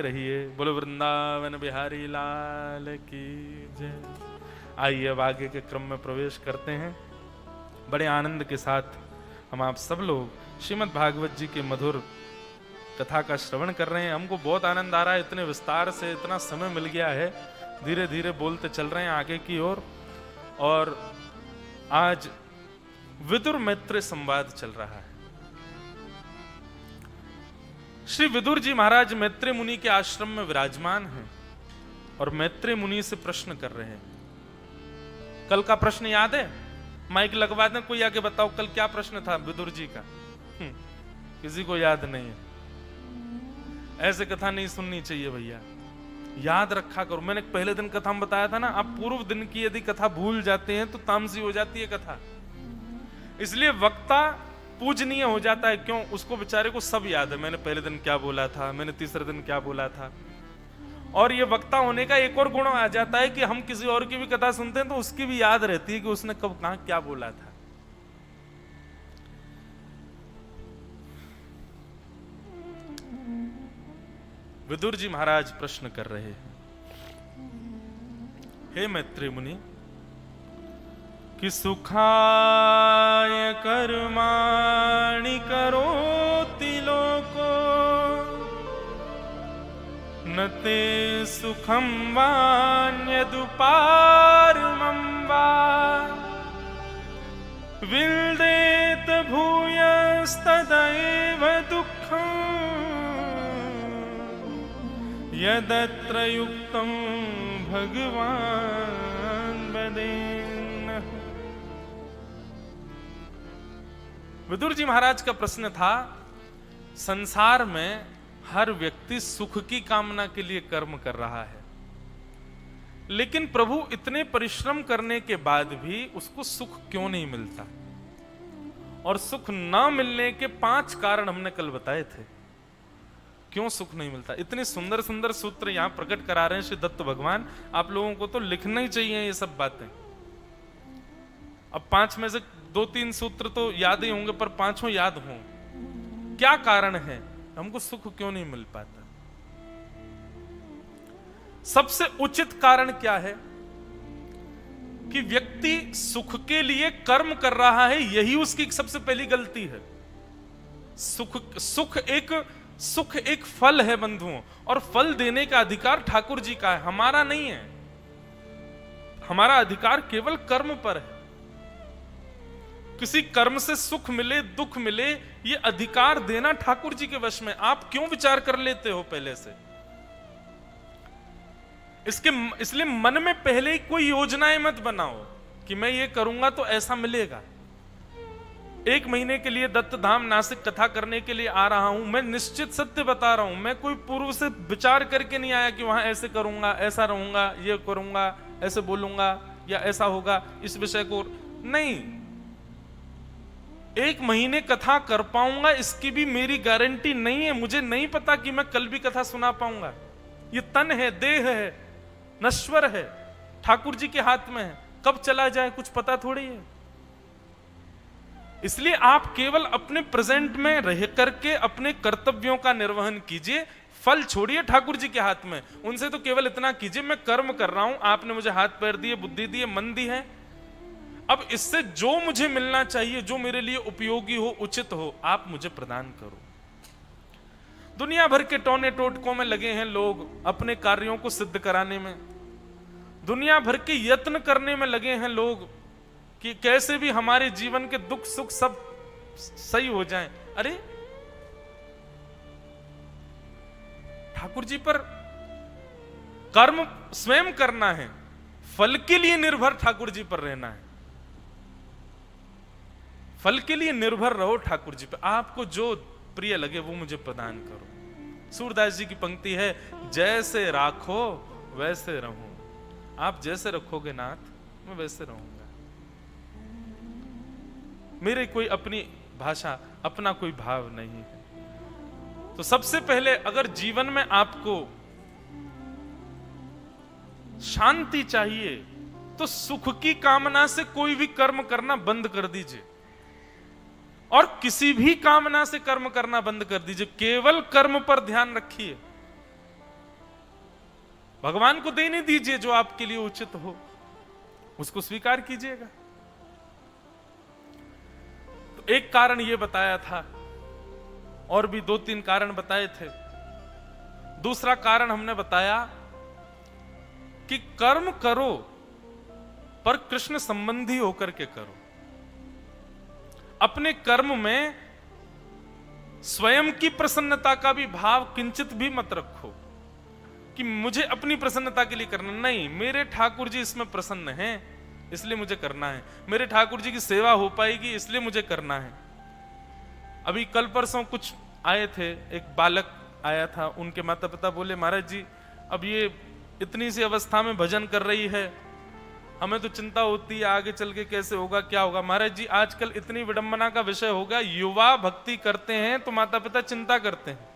रहिए। बोलो वृंदावन बिहारी लाल की जय। आइए अब आगे के क्रम में प्रवेश करते हैं। बड़े आनंद के साथ हम आप सब लोग श्रीमद् भागवत जी के मधुर कथा का श्रवण कर रहे हैं। हमको बहुत आनंद आ रहा है, इतने विस्तार से इतना समय मिल गया है, धीरे धीरे बोलते चल रहे हैं आगे की ओर। और आज विदुर मैत्री संवाद चल रहा है। श्री विदुर जी महाराज मैत्री मुनि के आश्रम में विराजमान हैं और मैत्री मुनि से प्रश्न कर रहे हैं। कल का प्रश्न याद है? माइक लगवा दें, कोई आके बताओ कल क्या प्रश्न था विदुर जी का। किसी को याद नहीं है। ऐसे कथा नहीं सुननी चाहिए भैया, याद रखा करो। मैंने पहले दिन कथा में बताया था ना, आप पूर्व दिन की यदि कथा भूल जाते हैं तो तामसी हो जाती है कथा। इसलिए वक्ता पूजनीय हो जाता है। क्यों? उसको बेचारे को सब याद है, मैंने पहले दिन क्या बोला था, मैंने तीसरे दिन क्या बोला था। और ये वक्ता होने का एक और गुण आ जाता है कि हम किसी और की भी कथा सुनते हैं तो उसकी भी याद रहती है कि उसने कब कहां क्या बोला था। विदुर जी महाराज प्रश्न कर रहे हैं, हे मैत्री मुनि, कि सुखाय कर्माणि करोति लोको न ते सुखं वान्यदुपारमं वा विल्देत भूयस्तदैव दुःखं यदत्र युक्तं भगवान् वदेन्नः। विदुर जी महाराज का प्रश्न था, संसार में हर व्यक्ति सुख की कामना के लिए कर्म कर रहा है, लेकिन प्रभु इतने परिश्रम करने के बाद भी उसको सुख क्यों नहीं मिलता? और सुख ना मिलने के 5 कारण हमने कल बताए थे। क्यों सुख नहीं मिलता? इतने सुंदर सुंदर सूत्र यहां प्रकट करा रहे हैं श्री दत्त भगवान। आप लोगों को तो लिखना ही चाहिए ये सब बातें। अब 5 में से 2-3 सूत्र तो याद ही होंगे, पर 5 याद हों। क्या कारण है हमको सुख क्यों नहीं मिल पाता? सबसे उचित कारण क्या है कि व्यक्ति सुख के लिए कर्म कर रहा है, यही उसकी सबसे पहली गलती है। सुख एक फल है बंधुओं, और फल देने का अधिकार ठाकुर जी का है, हमारा नहीं है। हमारा अधिकार केवल कर्म पर है। किसी कर्म से सुख मिले दुख मिले, ये अधिकार देना ठाकुर जी के वश में। आप क्यों विचार कर लेते हो पहले से? इसलिए मन में पहले ही कोई योजनाएं मत बनाओ कि मैं ये करूंगा तो ऐसा मिलेगा। 1 महीने के लिए दत्त धाम नासिक कथा करने के लिए आ रहा हूं। मैं निश्चित सत्य बता रहा हूं, मैं कोई पूर्व से विचार करके नहीं आया कि वहां ऐसे करूंगा, ऐसा रहूंगा, ये करूंगा, ऐसे बोलूंगा या ऐसा होगा, इस विषय को नहीं। 1 महीने कथा कर पाऊंगा इसकी भी मेरी गारंटी नहीं है। मुझे नहीं पता कि मैं कल भी कथा सुना पाऊंगा। ये तन है, देह है, नश्वर है, ठाकुर जी के हाथ में है, कब चला जाए कुछ पता थोड़ी है। इसलिए आप केवल अपने प्रेजेंट में रह करके अपने कर्तव्यों का निर्वहन कीजिए। फल छोड़िए, ठाकुर जी के हाथ में। उनसे तो केवल इतना कीजिए, मैं कर्म कर रहा हूं, आपने मुझे हाथ पैर दिए, बुद्धि दी, मन दी है। अब इससे जो मुझे मिलना चाहिए, जो मेरे लिए उपयोगी हो, उचित हो, आप मुझे प्रदान करो। दुनिया भर के टोने टोटकों में लगे हैं लोग, अपने कार्यों को सिद्ध कराने में। दुनिया भर के यत्न करने में लगे हैं लोग कि कैसे भी हमारे जीवन के दुख सुख सब सही हो जाएं। अरे ठाकुर जी पर कर्म स्वयं करना है, फल के लिए निर्भर ठाकुर जी पर रहना है। फल के लिए निर्भर रहो ठाकुर जी पर। आपको जो प्रिय लगे वो मुझे प्रदान करो। सूरदास जी की पंक्ति है, जैसे राखो वैसे रहूं। आप जैसे रखोगे नाथ, मैं वैसे रहूंगा। मेरे कोई अपनी भाषा, अपना कोई भाव नहीं है। तो सबसे पहले अगर जीवन में आपको शांति चाहिए तो सुख की कामना से कोई भी कर्म करना बंद कर दीजिए, और किसी भी कामना से कर्म करना बंद कर दीजिए। केवल कर्म पर ध्यान रखिए। भगवान को देने दीजिए जो आपके लिए उचित हो, उसको स्वीकार कीजिएगा। तो एक कारण यह बताया था, और भी 2-3 कारण बताए थे। दूसरा कारण हमने बताया कि कर्म करो पर कृष्ण संबंधी होकर के करो। अपने कर्म में स्वयं की प्रसन्नता का भी भाव किंचित भी मत रखो कि मुझे अपनी प्रसन्नता के लिए करना, नहीं, मेरे ठाकुर जी इसमें प्रसन्न हैं इसलिए मुझे करना है, मेरे ठाकुर जी की सेवा हो पाएगी इसलिए मुझे करना है। अभी कल परसों कुछ आए थे, एक बालक आया था, उनके माता पिता बोले महाराज जी अब ये इतनी सी अवस्था में भजन कर रही है, हमें तो चिंता होती है आगे चल के कैसे होगा क्या होगा। महाराज जी आजकल इतनी विडंबना का विषय हो गया, युवा भक्ति करते हैं तो माता पिता चिंता करते हैं।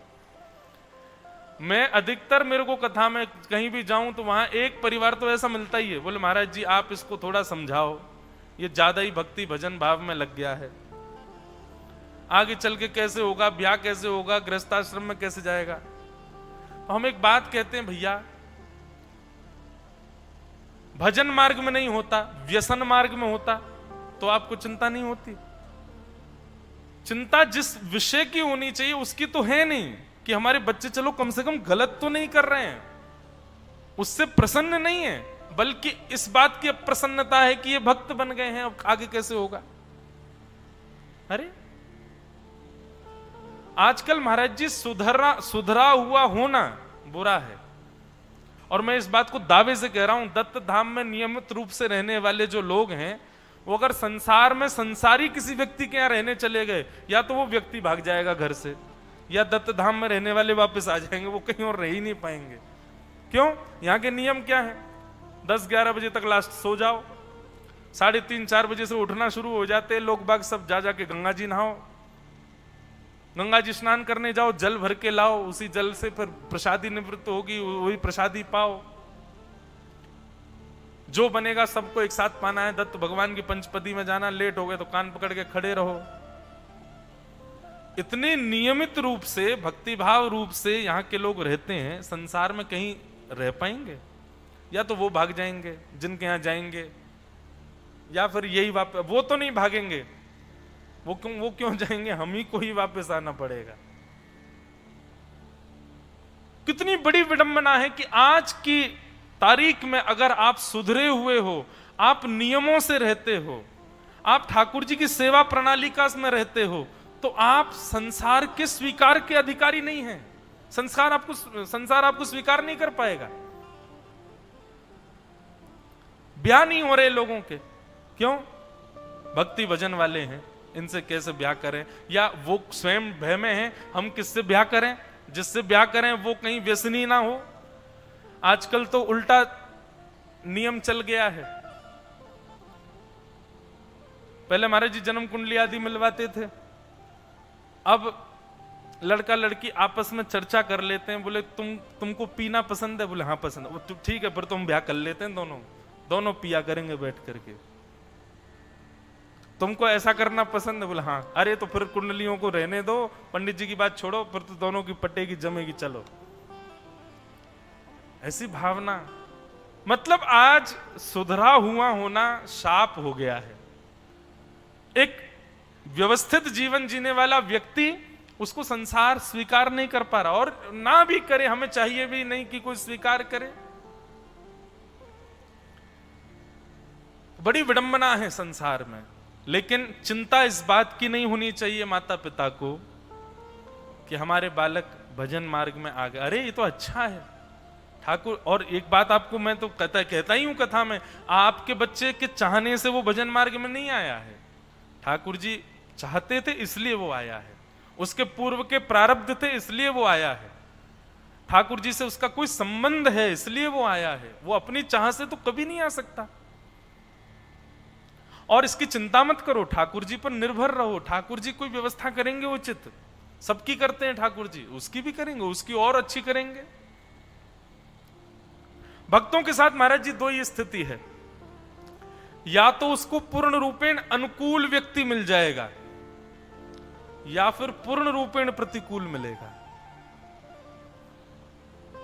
मैं अधिकतर, मेरे को कथा में कहीं भी जाऊं तो वहां एक परिवार तो ऐसा मिलता ही है, बोले महाराज जी आप इसको थोड़ा समझाओ, ये ज्यादा ही भक्ति भजन भाव में लग गया है, आगे चल के कैसे होगा, ब्याह कैसे होगा, गृहस्थाश्रम में कैसे जाएगा। तो हम एक बात कहते हैं भैया, भजन मार्ग में नहीं होता, व्यसन मार्ग में होता तो आपको चिंता नहीं होती। चिंता जिस विषय की होनी चाहिए उसकी तो है नहीं कि हमारे बच्चे चलो कम से कम गलत तो नहीं कर रहे हैं, उससे प्रसन्न नहीं है, बल्कि इस बात की अप्रसन्नता है कि ये भक्त बन गए हैं, अब आगे कैसे होगा। अरे आजकल महाराज जी सुधरा हुआ होना बुरा है, और मैं इस बात को दावे से कह रहा हूं, दत्त धाम में नियमित रूप से रहने वाले जो लोग हैं, वो अगर संसार में संसारी किसी व्यक्ति के यहां रहने चले गए, या तो वो व्यक्ति भाग जाएगा घर से, या दत्त धाम में रहने वाले वापस आ जाएंगे, वो कहीं और रह ही नहीं पाएंगे। क्यों? यहां के नियम क्या है? 10-11 बजे तक लास्ट सो जाओ, 3:30-4 बजे से उठना शुरू हो जाते लोग बाग, सब जा जाके गंगा जी नहाओ, गंगा जी स्नान करने जाओ, जल भर के लाओ, उसी जल से फिर प्रसादी निवृत्त होगी, वही प्रसादी पाओ, जो बनेगा सबको एक साथ पाना है। दत्त भगवान की पंचपदी में जाना, लेट हो गए तो कान पकड़ के खड़े रहो। इतने नियमित रूप से, भक्तिभाव रूप से यहाँ के लोग रहते हैं, संसार में कहीं रह पाएंगे? या तो वो भाग जाएंगे जिनके यहाँ जाएंगे, या फिर यही वापस, वो तो नहीं भागेंगे, वो क्यों जाएंगे, हम ही को ही वापस आना पड़ेगा। कितनी बड़ी विडंबना है कि आज की तारीख में अगर आप सुधरे हुए हो, आप नियमों से रहते हो, आप ठाकुर जी की सेवा प्रणाली का में रहते हो, तो आप संसार के स्वीकार के अधिकारी नहीं हैं। संसार आपको स्वीकार नहीं कर पाएगा। ब्याह नहीं हो रहे लोगों के, क्यों? भक्ति भजन वाले हैं, इनसे कैसे ब्याह करें, या वो स्वयं भय में हैं, हम किससे ब्याह करें, जिससे ब्याह करें वो कहीं व्यसनी ना हो। आजकल तो उल्टा नियम चल गया है। पहले महाराज जी जन्म कुंडली आदि मिलवाते थे, अब लड़का लड़की आपस में चर्चा कर लेते हैं, बोले तुमको पीना पसंद है, बोले हाँ पसंद है, वो ठीक है फिर तुम ब्याह कर लेते हैं, दोनों पिया करेंगे बैठ करके। तुमको ऐसा करना पसंद है, बोले हाँ, अरे तो फिर कुंडलियों को रहने दो, पंडित जी की बात छोड़ो, फिर तो दोनों की पटेगी जमेगी, चलो। ऐसी भावना, मतलब आज सुधरा हुआ होना शाप हो गया है। एक व्यवस्थित जीवन जीने वाला व्यक्ति, उसको संसार स्वीकार नहीं कर पा रहा, और ना भी करे, हमें चाहिए भी नहीं कि कोई स्वीकार करे। बड़ी विडंबना है संसार में। लेकिन चिंता इस बात की नहीं होनी चाहिए माता पिता को कि हमारे बालक भजन मार्ग में आ गए, अरे ये तो अच्छा है ठाकुर। और एक बात आपको मैं तो कहता ही हूं कथा में, आपके बच्चे के चाहने से वो भजन मार्ग में नहीं आया है, ठाकुर जी चाहते थे इसलिए वो आया है, उसके पूर्व के प्रारब्ध थे इसलिए वो आया है, ठाकुर जी से उसका कोई संबंध है इसलिए वो आया है, वो अपनी चाह से तो कभी नहीं आ सकता। और इसकी चिंता मत करो, ठाकुर जी पर निर्भर रहो, ठाकुर जी कोई व्यवस्था करेंगे उचित, सबकी करते हैं ठाकुर जी, उसकी भी करेंगे, उसकी और अच्छी करेंगे। भक्तों के साथ महाराज जी दो ही स्थिति है, या तो उसको पूर्ण रूपेण अनुकूल व्यक्ति मिल जाएगा, या फिर पूर्ण रूपेण प्रतिकूल मिलेगा।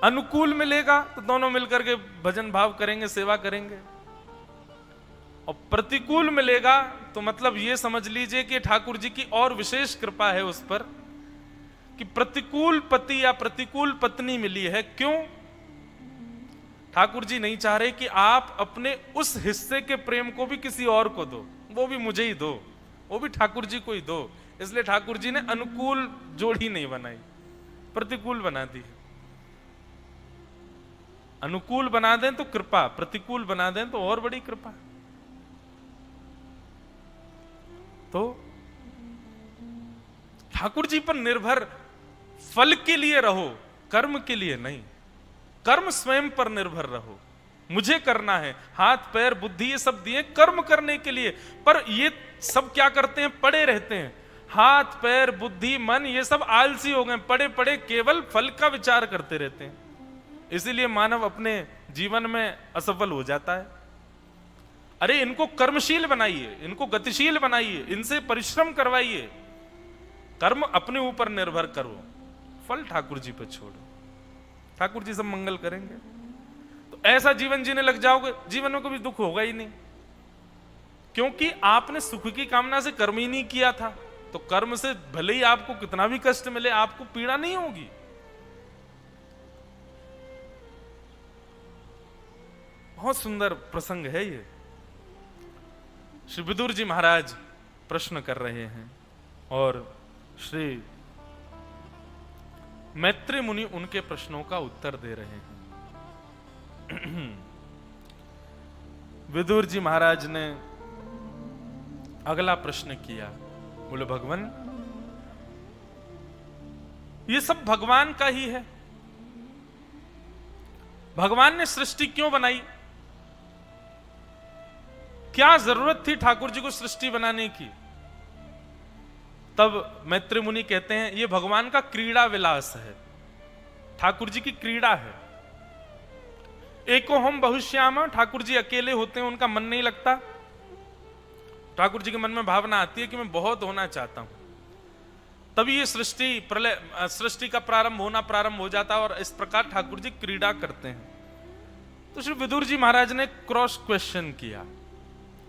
अनुकूल मिलेगा तो दोनों मिलकर के भजन भाव करेंगे, सेवा करेंगे। और प्रतिकूल मिलेगा तो मतलब ये समझ लीजिए कि ठाकुर जी की और विशेष कृपा है उस पर कि प्रतिकूल पति या प्रतिकूल पत्नी मिली है। क्यों? ठाकुर जी नहीं चाह रहे कि आप अपने उस हिस्से के प्रेम को भी किसी और को दो, वो भी मुझे ही दो, वो भी ठाकुर जी को ही दो। इसलिए ठाकुर जी ने अनुकूल जोड़ी नहीं बनाई, प्रतिकूल बना दी। अनुकूल बना दें तो कृपा, प्रतिकूल बना दें तो और बड़ी कृपा। तो ठाकुर जी पर निर्भर फल के लिए रहो, कर्म के लिए नहीं। कर्म स्वयं पर निर्भर रहो, मुझे करना है, हाथ पैर बुद्धि ये सब दिए कर्म करने के लिए। पर ये सब क्या करते हैं? पड़े रहते हैं। हाथ पैर बुद्धि मन ये सब आलसी हो गए, पड़े पड़े केवल फल का विचार करते रहते हैं। इसीलिए मानव अपने जीवन में असफल हो जाता है। अरे इनको कर्मशील बनाइए, इनको गतिशील बनाइए, इनसे परिश्रम करवाइए। कर्म अपने ऊपर निर्भर करो, फल ठाकुर जी पर छोड़ो, ठाकुर जी सब मंगल करेंगे। तो ऐसा जीवन जीने लग जाओगे, जीवन में कभी दुख होगा ही नहीं, क्योंकि आपने सुख की कामना से कर्म ही नहीं किया था। तो कर्म से भले ही आपको कितना भी कष्ट मिले, आपको पीड़ा नहीं होगी। बहुत सुंदर प्रसंग है ये। श्री विदुर जी महाराज प्रश्न कर रहे हैं और श्री मैत्री मुनि उनके प्रश्नों का उत्तर दे रहे हैं। विदुर जी महाराज ने अगला प्रश्न किया, बोले भगवान ये सब भगवान का ही है, भगवान ने सृष्टि क्यों बनाई? क्या जरूरत थी ठाकुर जी को सृष्टि बनाने की? तब मैत्री मुनि कहते हैं ये भगवान का क्रीड़ा विलास है, ठाकुर जी की क्रीड़ा है। एको हम बहुश्याम, ठाकुर जी अकेले होते हैं, उनका मन नहीं लगता। ठाकुर जी के मन में भावना आती है कि मैं बहुत होना चाहता हूं, तभी ये सृष्टि प्रलय सृष्टि का प्रारंभ हो जाता है और इस प्रकार ठाकुर जी क्रीड़ा करते हैं। तो श्री विदुर जी महाराज ने क्रॉस क्वेश्चन किया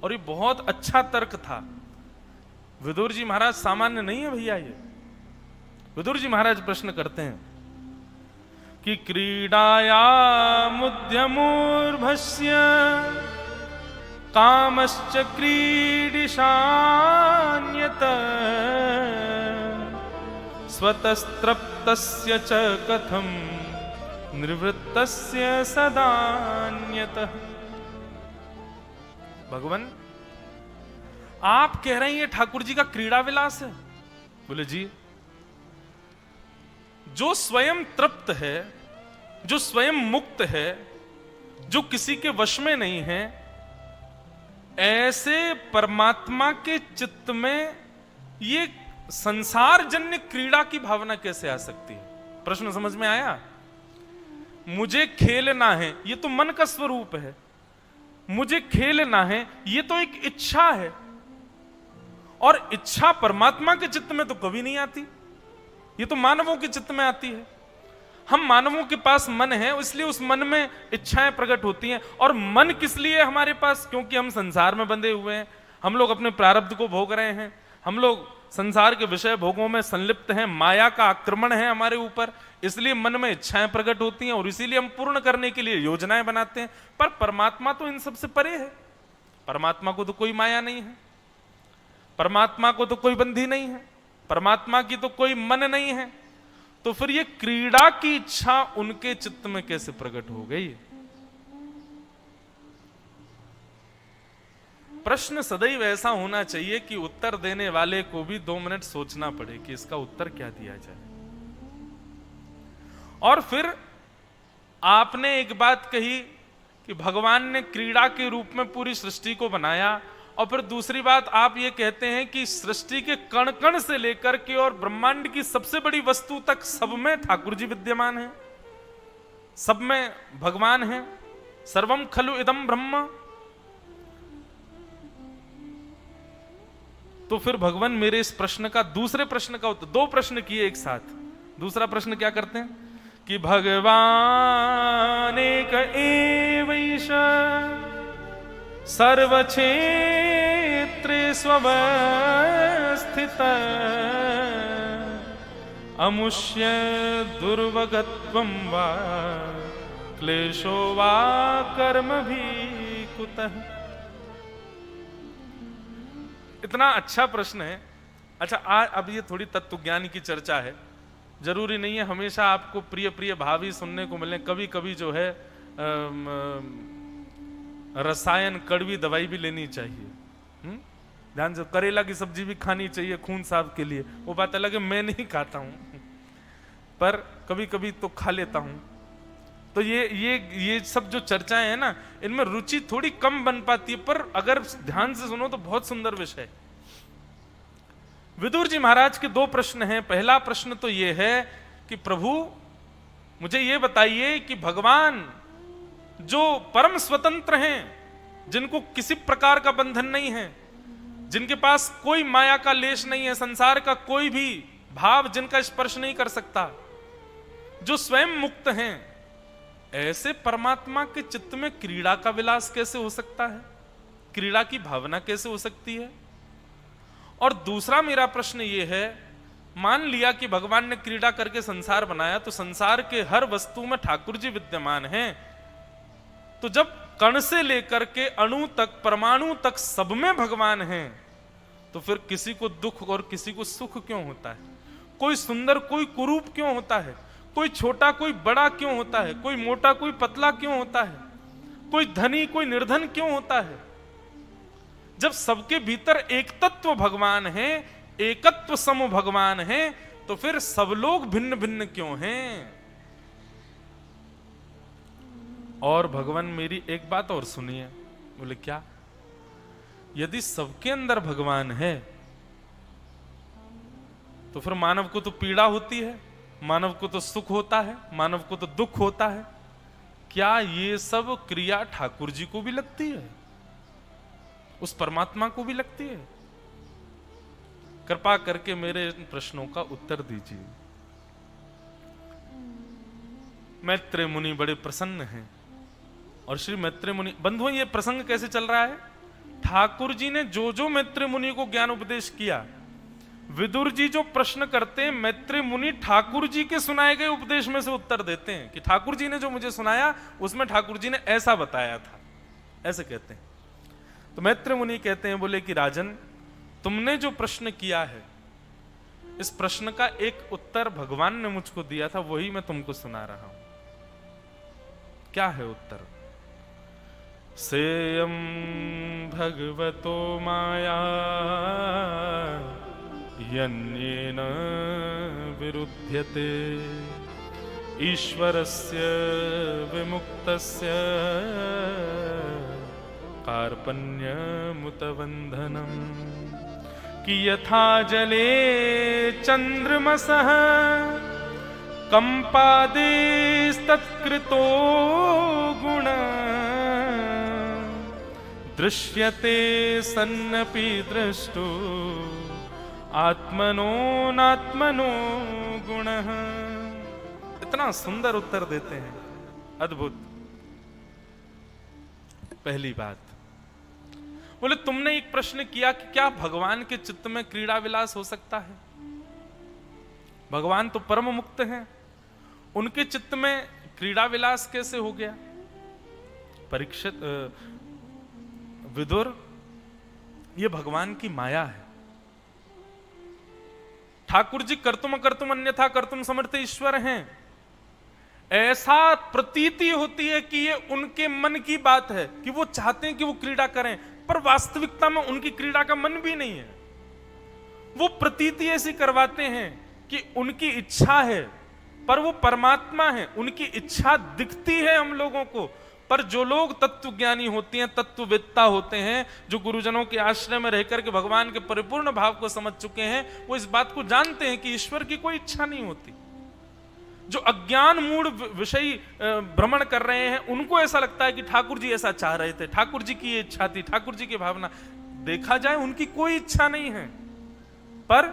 और ये बहुत अच्छा तर्क था। विदुर जी महाराज सामान्य नहीं है भैया। ये विदुर जी महाराज प्रश्न करते हैं कि क्रीडाया मुद्यमूर्भस्य कामश्च क्रीडिशान्यत स्वतस्त्रप्तस्य च कथम निवृत्तस्य सदान्यतः। भगवान आप कह रहे हैं ये ठाकुर जी का क्रीड़ा विलास है? बोले जी, जो स्वयं तृप्त है, जो स्वयं मुक्त है, जो किसी के वश में नहीं है, ऐसे परमात्मा के चित्त में ये संसार जन्य क्रीड़ा की भावना कैसे आ सकती है? प्रश्न समझ में आया? मुझे खेलना है, ये तो मन का स्वरूप है। मुझे खेलना है, ये तो एक इच्छा है, और इच्छा परमात्मा के चित्त में तो कभी नहीं आती, ये तो मानवों के चित्त में आती है। हम मानवों के पास मन है, इसलिए उस मन में इच्छाएं प्रकट होती हैं। और मन किस लिए है हमारे पास? क्योंकि हम संसार में बंधे हुए हैं, हम लोग अपने प्रारब्ध को भोग रहे हैं, हम लोग संसार के विषय भोगों में संलिप्त हैं, माया का आक्रमण है हमारे ऊपर, इसलिए मन में इच्छाएं प्रकट होती हैं और इसीलिए हम पूर्ण करने के लिए योजनाएं बनाते हैं। पर परमात्मा तो इन सब से परे है, परमात्मा को तो कोई माया नहीं है, परमात्मा को तो कोई बंधी नहीं है, परमात्मा की तो कोई मन नहीं है। तो फिर ये क्रीड़ा की इच्छा उनके चित्त में कैसे प्रकट हो गई? प्रश्न सदैव ऐसा होना चाहिए कि उत्तर देने वाले को भी 2 मिनट सोचना पड़े कि इसका उत्तर क्या दिया जाए। और फिर आपने एक बात कही कि भगवान ने क्रीड़ा के रूप में पूरी सृष्टि को बनाया, और फिर दूसरी बात आप ये कहते हैं कि सृष्टि के कण कण से लेकर के और ब्रह्मांड की सबसे बड़ी वस्तु तक सब में ठाकुर जी विद्यमान हैं, सब में भगवान हैं। सर्वम खलु इदम ब्रह्म। तो फिर भगवान मेरे इस प्रश्न का, दूसरे प्रश्न का उत्तर, 2 प्रश्न किए एक साथ। दूसरा प्रश्न क्या करते हैं कि भगवान एक एवैष सर्वक्षेत्रे स्वस्थित अमुष्य दुर्वगत्वं वा क्लेशो वा कर्म भी कुतः। इतना अच्छा प्रश्न है। अच्छा, अब ये थोड़ी तत्व ज्ञान की चर्चा है, जरूरी नहीं है हमेशा आपको प्रिय प्रिय भाव ही सुनने को मिले। कभी कभी जो है रसायन कड़वी दवाई भी लेनी चाहिए। ध्यान से, करेला की सब्जी भी खानी चाहिए खून साफ के लिए, वो बात अलग है, मैं नहीं खाता हूं पर कभी कभी तो खा लेता हूं। तो ये सब जो चर्चाएं हैं ना, इनमें रुचि थोड़ी कम बन पाती है, पर अगर ध्यान से सुनो तो बहुत सुंदर विषय है। विदुर जी महाराज के दो प्रश्न हैं। पहला प्रश्न तो यह है कि प्रभु मुझे यह बताइए कि भगवान जो परम स्वतंत्र हैं, जिनको किसी प्रकार का बंधन नहीं है, जिनके पास कोई माया का लेश नहीं है, संसार का कोई भी भाव जिनका स्पर्श नहीं कर सकता, जो स्वयं मुक्त हैं, ऐसे परमात्मा के चित्त में क्रीड़ा का विलास कैसे हो सकता है? क्रीड़ा की भावना कैसे हो सकती है? और दूसरा मेरा प्रश्न यह है, मान लिया कि भगवान ने क्रीड़ा करके संसार बनाया, तो संसार के हर वस्तु में ठाकुर जी विद्यमान हैं, तो जब कण से लेकर के अणु तक, परमाणु तक सब में भगवान हैं, तो फिर किसी को दुख और किसी को सुख क्यों होता है? कोई सुंदर कोई कुरूप क्यों होता है? कोई छोटा कोई बड़ा क्यों होता है? कोई मोटा कोई पतला क्यों होता है? कोई धनी कोई निर्धन क्यों होता है? जब सबके भीतर एक तत्व भगवान है, एकत्व सम भगवान है, तो फिर सब लोग भिन्न भिन्न क्यों हैं? और भगवान मेरी एक बात और सुनिए। बोले क्या? यदि सबके अंदर भगवान है तो फिर मानव को तो पीड़ा होती है, मानव को तो सुख होता है, मानव को तो दुख होता है। क्या ये सब क्रिया ठाकुर जी को भी लगती है? उस परमात्मा को भी लगती है? कृपा करके मेरे इन प्रश्नों का उत्तर दीजिए। मैत्रेय मुनि बड़े प्रसन्न हैं, और श्री मैत्रेय मुनि, बंधुओं ये प्रसंग कैसे चल रहा है? ठाकुर जी ने जो जो मैत्रेय मुनि को ज्ञान उपदेश किया, विदुर जी जो प्रश्न करते हैं, मैत्रेय मुनि ठाकुर जी के सुनाए गए उपदेश में से उत्तर देते हैं कि ठाकुर जी ने जो मुझे सुनाया उसमें ठाकुर जी ने ऐसा बताया था, ऐसे कहते हैं। तो मैत्रेय मुनि कहते हैं, बोले कि राजन, तुमने जो प्रश्न किया है, इस प्रश्न का एक उत्तर भगवान ने मुझको दिया था, वही मैं तुमको सुना रहा हूं। क्या है उत्तर? सेयं भगवतो माया यन्येन विरुध्यते ईश्वरस्य विमुक्तस्य कार्पण्यमुत बन्धनम् कि यथा जले चन्द्रमसः कंपादेस्तत्कृतो गुण दृश्यते सन्नपि दृष्टो आत्मनो नात्मनो गुणः। इतना सुंदर उत्तर देते हैं, अद्भुत। पहली बात, बोले तुमने एक प्रश्न किया कि क्या भगवान के चित्त में क्रीड़ा विलास हो सकता है? भगवान तो परम मुक्त हैं, उनके चित्त में क्रीड़ा विलास कैसे हो गया? परीक्षित, विदुर, ये भगवान की माया है। ठाकुर जी कर्तुम अकर्तुम अन्यथा कर्तुम समर्थ ईश्वर हैं। ऐसा प्रतीति होती है कि ये उनके मन की बात है, कि वो चाहते हैं कि वो क्रीड़ा करें, पर वास्तविकता में उनकी क्रीड़ा का मन भी नहीं है। वो प्रतीति ऐसी करवाते हैं कि उनकी इच्छा है, पर वो परमात्मा है, उनकी इच्छा दिखती है हम लोगों को। पर जो लोग तत्वज्ञानी होते हैं, तत्ववेत्ता होते हैं, जो गुरुजनों के आश्रय में रहकर के भगवान के परिपूर्ण भाव को समझ चुके हैं, वो इस बात को जानते हैं कि ईश्वर की कोई इच्छा नहीं होती। जो अज्ञान मूढ़ विषयी भ्रमण कर रहे हैं, उनको ऐसा लगता है कि ठाकुर जी ऐसा चाह रहे थे, ठाकुर जी की ये इच्छा थी, ठाकुर जी की भावना। देखा जाए उनकी कोई इच्छा नहीं है, पर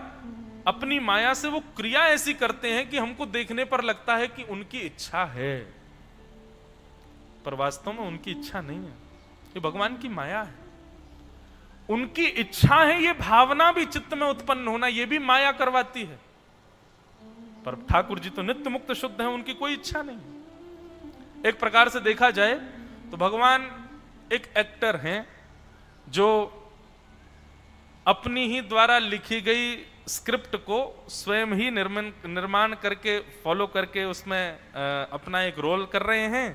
अपनी माया से वो क्रिया ऐसी करते हैं कि हमको देखने पर लगता है कि उनकी इच्छा है, पर वास्तव में उनकी इच्छा नहीं है। ये भगवान की माया है। उनकी इच्छा है ये भावना भी चित्त में उत्पन्न होना, ये भी माया करवाती है। पर ठाकुर जी तो नित्य मुक्त शुद्ध हैं, उनकी कोई इच्छा नहीं। एक प्रकार से देखा जाए तो भगवान एक एक्टर हैं जो अपनी ही द्वारा लिखी गई स्क्रिप्ट को स्वयं ही निर्माण करके फॉलो करके उसमें अपना एक रोल कर रहे हैं,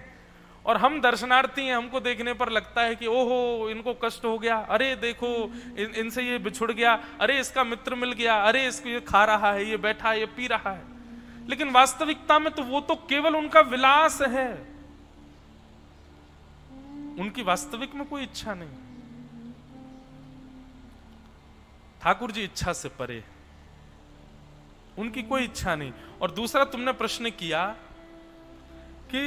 और हम दर्शनार्थी हैं। हमको देखने पर लगता है कि ओहो इनको कष्ट हो गया, अरे देखो इनसे ये बिछुड़ गया, अरे इसका मित्र मिल गया, अरे इसको ये खा रहा है, ये बैठा है, ये पी रहा है। लेकिन वास्तविकता में तो वो तो केवल उनका विलास है, उनकी वास्तविक में कोई इच्छा नहीं। ठाकुर जी इच्छा से परे, उनकी कोई इच्छा नहीं। और दूसरा तुमने प्रश्न किया कि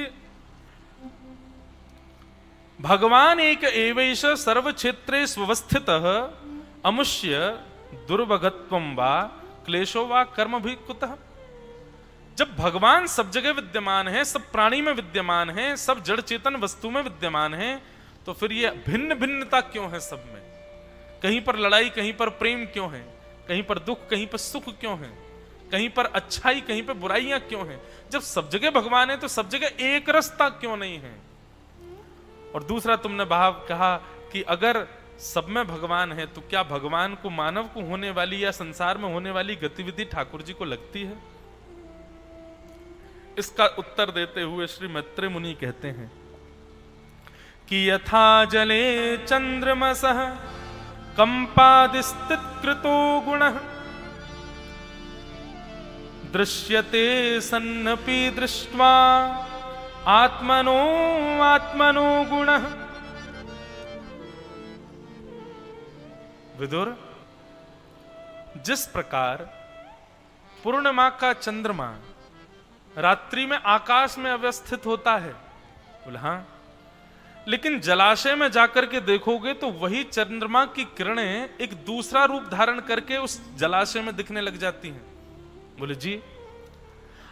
भगवान एक एवैष सर्व क्षेत्रे स्वस्थितः अमुष्य दुर्भगत्वं वा क्लेशो वा कर्म भी कुतः। जब भगवान सब जगह विद्यमान है, सब प्राणी में विद्यमान है, सब जड़ चेतन वस्तु में विद्यमान है, तो फिर ये भिन्न भिन्नता क्यों है सब में? कहीं पर लड़ाई, कहीं पर प्रेम क्यों है? कहीं पर दुख, कहीं पर सुख क्यों है? कहीं पर अच्छाई, कहीं पर बुराइयां क्यों हैं? जब सब जगह भगवान है तो सब जगह एक रसता क्यों नहीं है? और दूसरा तुमने भाव कहा कि अगर सब में भगवान है तो क्या भगवान को मानव को होने वाली या संसार में होने वाली गतिविधि ठाकुर जी को लगती है? इसका उत्तर देते हुए श्री मैत्रेय मुनि कहते हैं कि यथा जले चंद्रमसः कंपादिस्थित कृतो गुणः दृश्यते सन्नपि दृष्ट्वा आत्मनो आत्मनो गुणः। विदुर, जिस प्रकार पूर्णिमा का चंद्रमा रात्रि में आकाश में अवस्थित होता है, बोले हाँ, लेकिन जलाशय में जाकर के देखोगे तो वही चंद्रमा की किरणें एक दूसरा रूप धारण करके उस जलाशय में दिखने लग जाती हैं। बोले जी,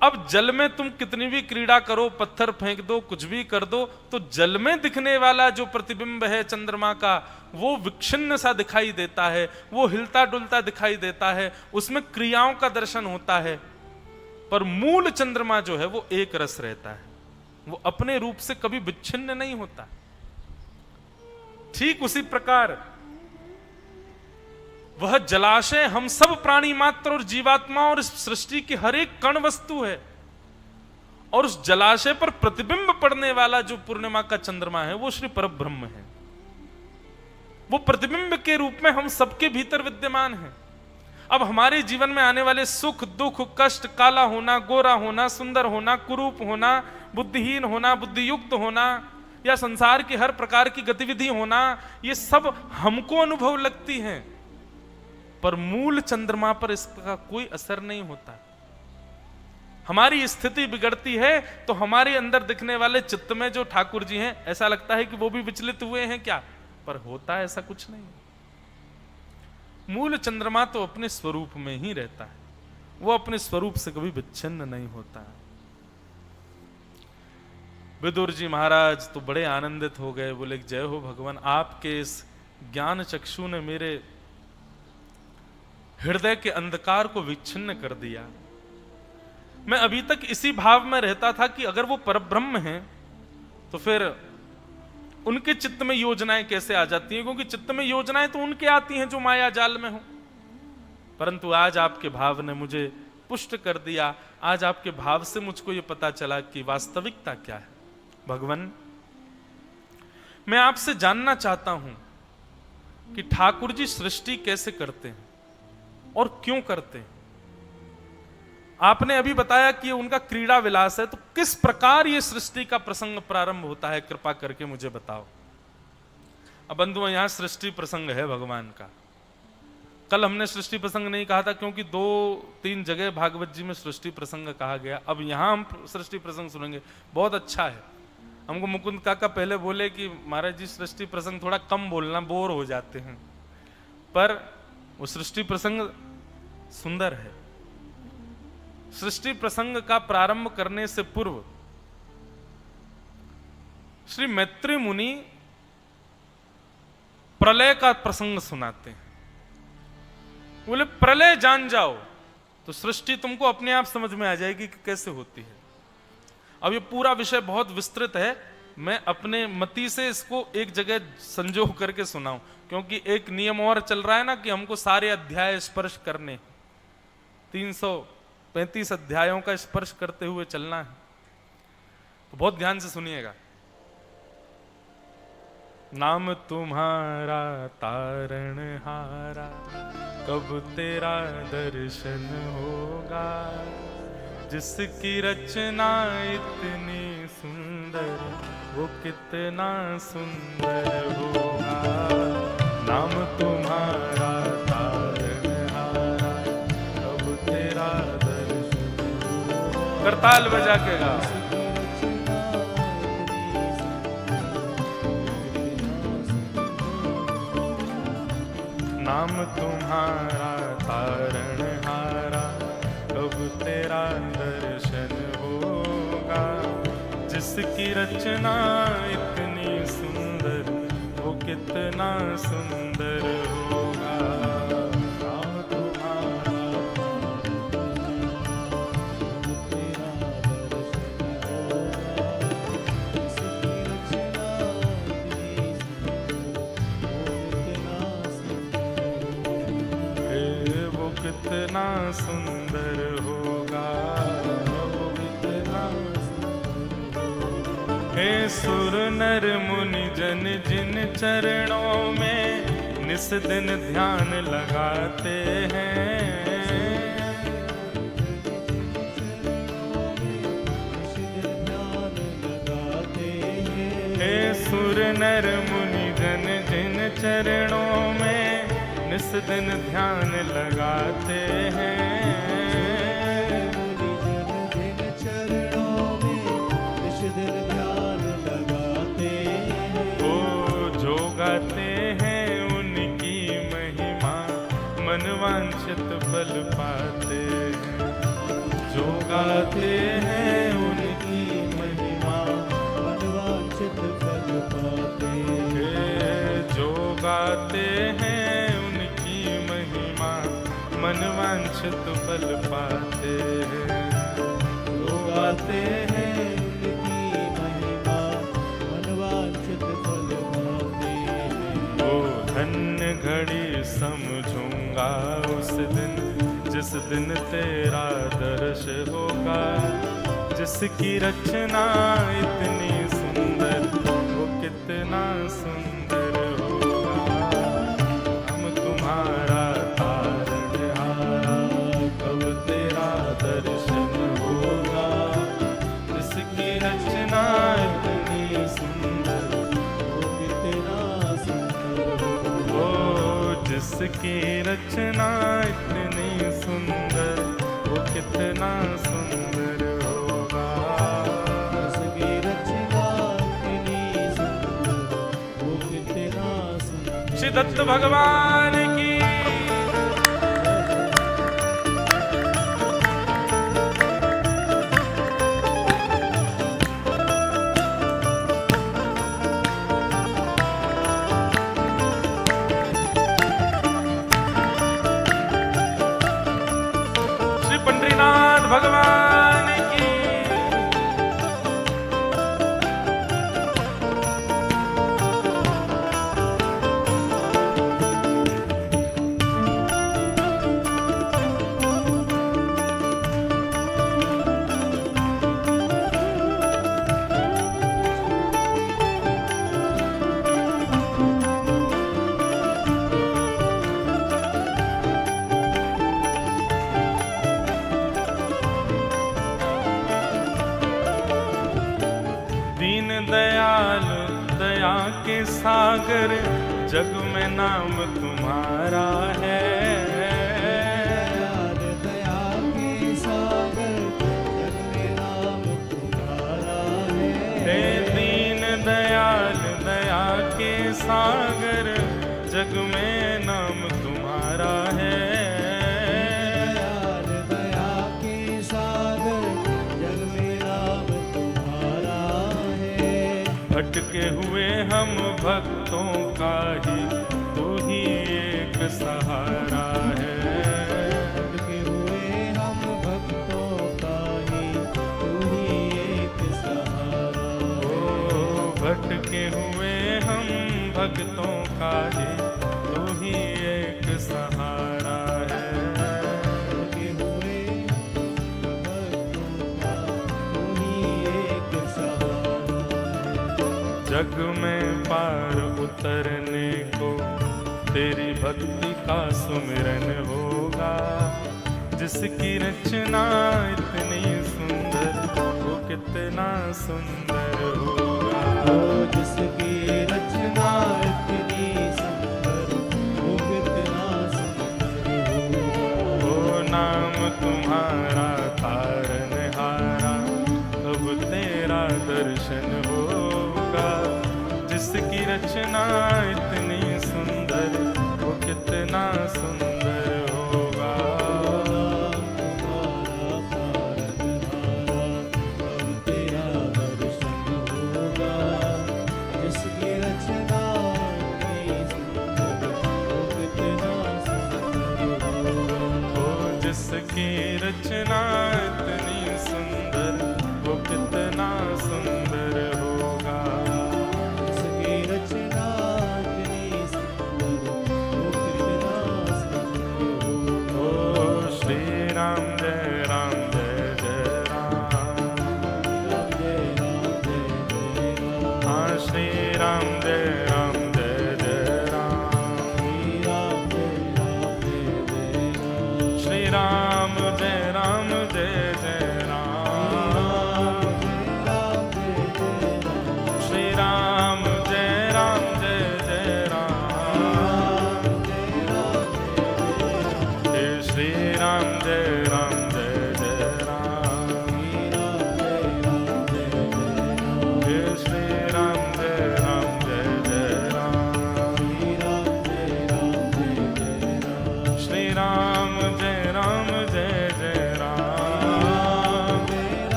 अब जल में तुम कितनी भी क्रीड़ा करो, पत्थर फेंक दो, कुछ भी कर दो, तो जल में दिखने वाला जो प्रतिबिंब है चंद्रमा का, वो विक्षिन्न सा दिखाई देता है, वो हिलता डुलता दिखाई देता है, उसमें क्रियाओं का दर्शन होता है। पर मूल चंद्रमा जो है वो एक रस रहता है, वो अपने रूप से कभी विच्छिन्न नहीं होता। ठीक उसी प्रकार वह जलाशय हम सब प्राणी मात्र और जीवात्मा और इस सृष्टि की हर एक कण वस्तु है, और उस जलाशय पर प्रतिबिंब पड़ने वाला जो पूर्णिमा का चंद्रमा है वो श्री परब्रह्म है। वो प्रतिबिंब के रूप में हम सबके भीतर विद्यमान है। अब हमारे जीवन में आने वाले सुख दुख कष्ट, काला होना, गोरा होना, सुंदर होना, कुरूप होना, बुद्धिहीन होना, बुद्धियुक्त होना, या संसार की हर प्रकार की गतिविधि होना, ये सब हमको अनुभव लगती हैं, पर मूल चंद्रमा पर इसका कोई असर नहीं होता। हमारी स्थिति बिगड़ती है तो हमारे अंदर दिखने वाले चित्त में जो ठाकुर जी हैं, ऐसा लगता है कि वो भी विचलित हुए हैं क्या, पर होता है ऐसा कुछ नहीं। मूल चंद्रमा तो अपने स्वरूप में ही रहता है, वो अपने स्वरूप से कभी विच्छिन्न नहीं होता। विदुर जी महाराज तो बड़े आनंदित हो गए, बोले जय हो भगवान, आपके इस ज्ञान चक्षु ने मेरे हृदय के अंधकार को विच्छिन्न कर दिया। मैं अभी तक इसी भाव में रहता था कि अगर वो परब्रह्म हैं तो फिर उनके चित्त में योजनाएं कैसे आ जाती हैं, क्योंकि चित्त में योजनाएं तो उनके आती हैं जो माया जाल में हो। परंतु आज आपके भाव ने मुझे पुष्ट कर दिया, आज आपके भाव से मुझको ये पता चला कि वास्तविकता क्या है। भगवान, मैं आपसे जानना चाहता हूं कि ठाकुर जी सृष्टि कैसे करते हैं और क्यों करते हैं। आपने अभी बताया कि उनका क्रीड़ा विलास है, तो किस प्रकार ये सृष्टि का प्रसंग प्रारंभ होता है, कृपा करके मुझे बताओ। अब बंधुओं, यहां सृष्टि प्रसंग है भगवान का। कल हमने सृष्टि प्रसंग नहीं कहा था क्योंकि 2-3 जगह भागवत जी में सृष्टि प्रसंग कहा गया। अब यहां हम सृष्टि प्रसंग सुनेंगे, बहुत अच्छा है। हमको मुकुंद काका पहले बोले कि महाराज जी सृष्टि प्रसंग थोड़ा कम बोलना, बोर हो जाते हैं, पर वो सृष्टि प्रसंग सुंदर है। सृष्टि प्रसंग का प्रारंभ करने से पूर्व श्री मैत्री मुनि प्रलय का प्रसंग सुनाते हैं। बोले प्रलय जान जाओ तो सृष्टि तुमको अपने आप समझ में आ जाएगी कि कैसे होती है। अब ये पूरा विषय बहुत विस्तृत है, मैं अपने मति से इसको एक जगह संजो करके सुनाऊं, क्योंकि एक नियम और चल रहा है ना कि हमको सारे अध्याय स्पर्श करने, 335 अध्यायों का स्पर्श करते हुए चलना है, तो बहुत ध्यान से सुनिएगा। नाम तुम्हारा तारणहारा, कब तेरा दर्शन होगा, जिसकी रचना इतनी सुंदर वो कितना सुंदर होगा। नाम तुम्हारा तारणहारा, कब तेरा दर्शन होगा। करताल बजा के गा। नाम तुम्हारा तारणहारा, कब तेरा दर्शन होगा, जिसकी रचना इतनी सुंदर वो कितना सुंदर होगा। नाम तुम्हारा कितना सुंदर होगा, वो कितना सुंदर। हे सुर नर मुनि जन जिन चरणों में निस दिन ध्यान लगाते हैं, हे सुर नर मुनि जन जिन चरणों में निस दिन ध्यान लगाते हैं, ओ जो गाते हैं उनकी महिमा मन वांछित फल पाते हैं। जो गाते हैं उनकी महिमा मन वांछित फल पाते हैं। जो गाते हैं मन वांछित फल पाते हैं। जो गाते हैं उनकी महिमा मन वांछित फल पाते हैं। ओ धन्य घड़ी समझूंगा उस दिन, जिस दिन तेरा दर्श होगा, जिसकी रचना इतनी सुंदर वो कितना सुंदर होगा। हम तुम्हारा दर्शन होगा, जिसकी रचना इतनी सुंदर वो कितना सुंदर होगा। ओ जिसकी रचना इतनी सुंदर वो कितना सुंदर होगा। जिसकी रचना इतनी सुंदर वो कितना सुंदर। श्री दत्त भगवान की भगवान की। दयाल दया के सागर जग में नाम तुम्हारा है। दया के सागर जग में नाम तुम्हारा है। हे दीन दयाल दया के सागर जग में नाम तुम्हारा है। भटके हुए हम भक्तों का ही तू ही एक सहारा है। भटके हुए हम भक्तों का ही तू ही एक सहारा है। भटके हुए हम भक्तों का ही तू ही एक सहारा है। भटके हुए भक्तों का तू ही एक सहारा है। जग में पार उतरने को तेरी भक्ति का सुमिरन होगा। जिसकी रचना इतनी सुंदर वो कितना सुंदर होगा। जिसकी रचना इतनी सुंदर वो कितना सुंदर होगा। वो नाम तुम्हारा तारनहारा अब तेरा दर्शन होगा। जिसकी रचना इतनी सुंदर वो कितना सुंदर होगा। तेरा दर्शन होगा। जिसकी रचना इतनी सुंदर वो कितना सुंदर होगा। जिसकी रचना इतनी सुंदर वो कितना सुंदर होगा। जिसकी रचना इतनी सुंदर वो कितना सुंदर होगा। ओ श्री राम जय राम जय जय राम। जय राम जय जय राम। हाँ श्री राम जय राम जय जय राम। श्री राम जय राम जय जय राम। श्री राम जय राम जय जय राम। श्री राम जय राम जय जय राम। श्री राम जय राम जय जय राम। श्री राम जय राम जय जय राम।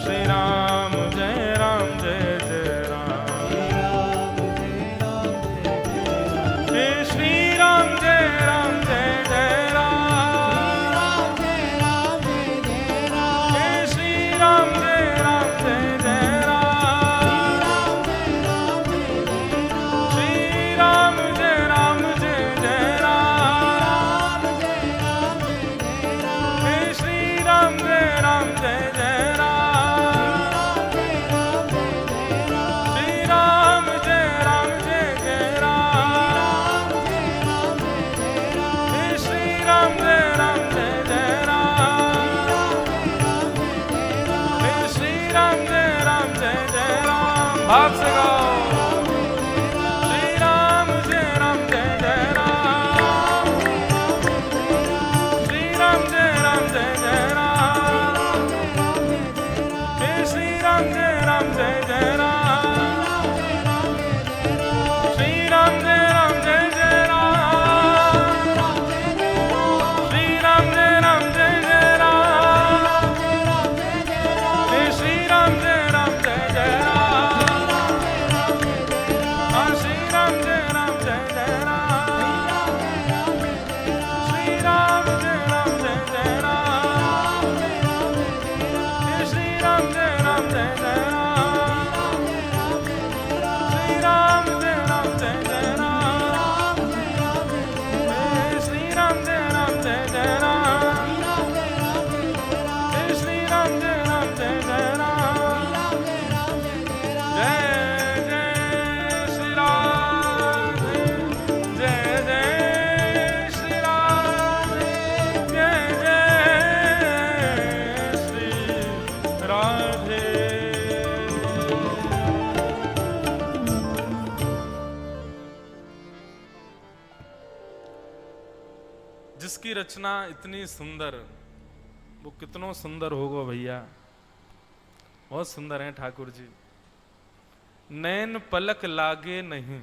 श्री राम जय राम जय जय राम। श्री राम जय राम जय जय राम। श्री राम जय राम जय जय राम। श्री राम जय राम जय जय राम। श्री राम जय राम जय जय राम। श्री राम जय राम जय जय राम। श्री राम जय राम जय जय राम। श्री राम जय राम जय जय राम। भाग से गाओ। श्री राम जय राम जय जय राम। श्री राम जय राम जय जय राम। श्री राम जय राम जय जय राम। श्री राम जय राम जय जय राम। श्री राम जय राम जय जय राम। श्री राम जय राम जय जय राम। श्री राम जय राम जय जय राम। श्री राम जय राम जय जय राम। श्री राम जय राम जय जय राम। श्री राम जय राम जय जय राम। श्री राम जय राम जय जय राम। श्री राम जय राम जय जय राम। जय जय श्री राम। जय जय श्री राम। जय जय श्री राधे। जिसकी रचना इतनी सुंदर वो कितनो सुंदर होगा भैया। बहुत सुंदर हैं ठाकुर जी। नैन पलक लागे नहीं।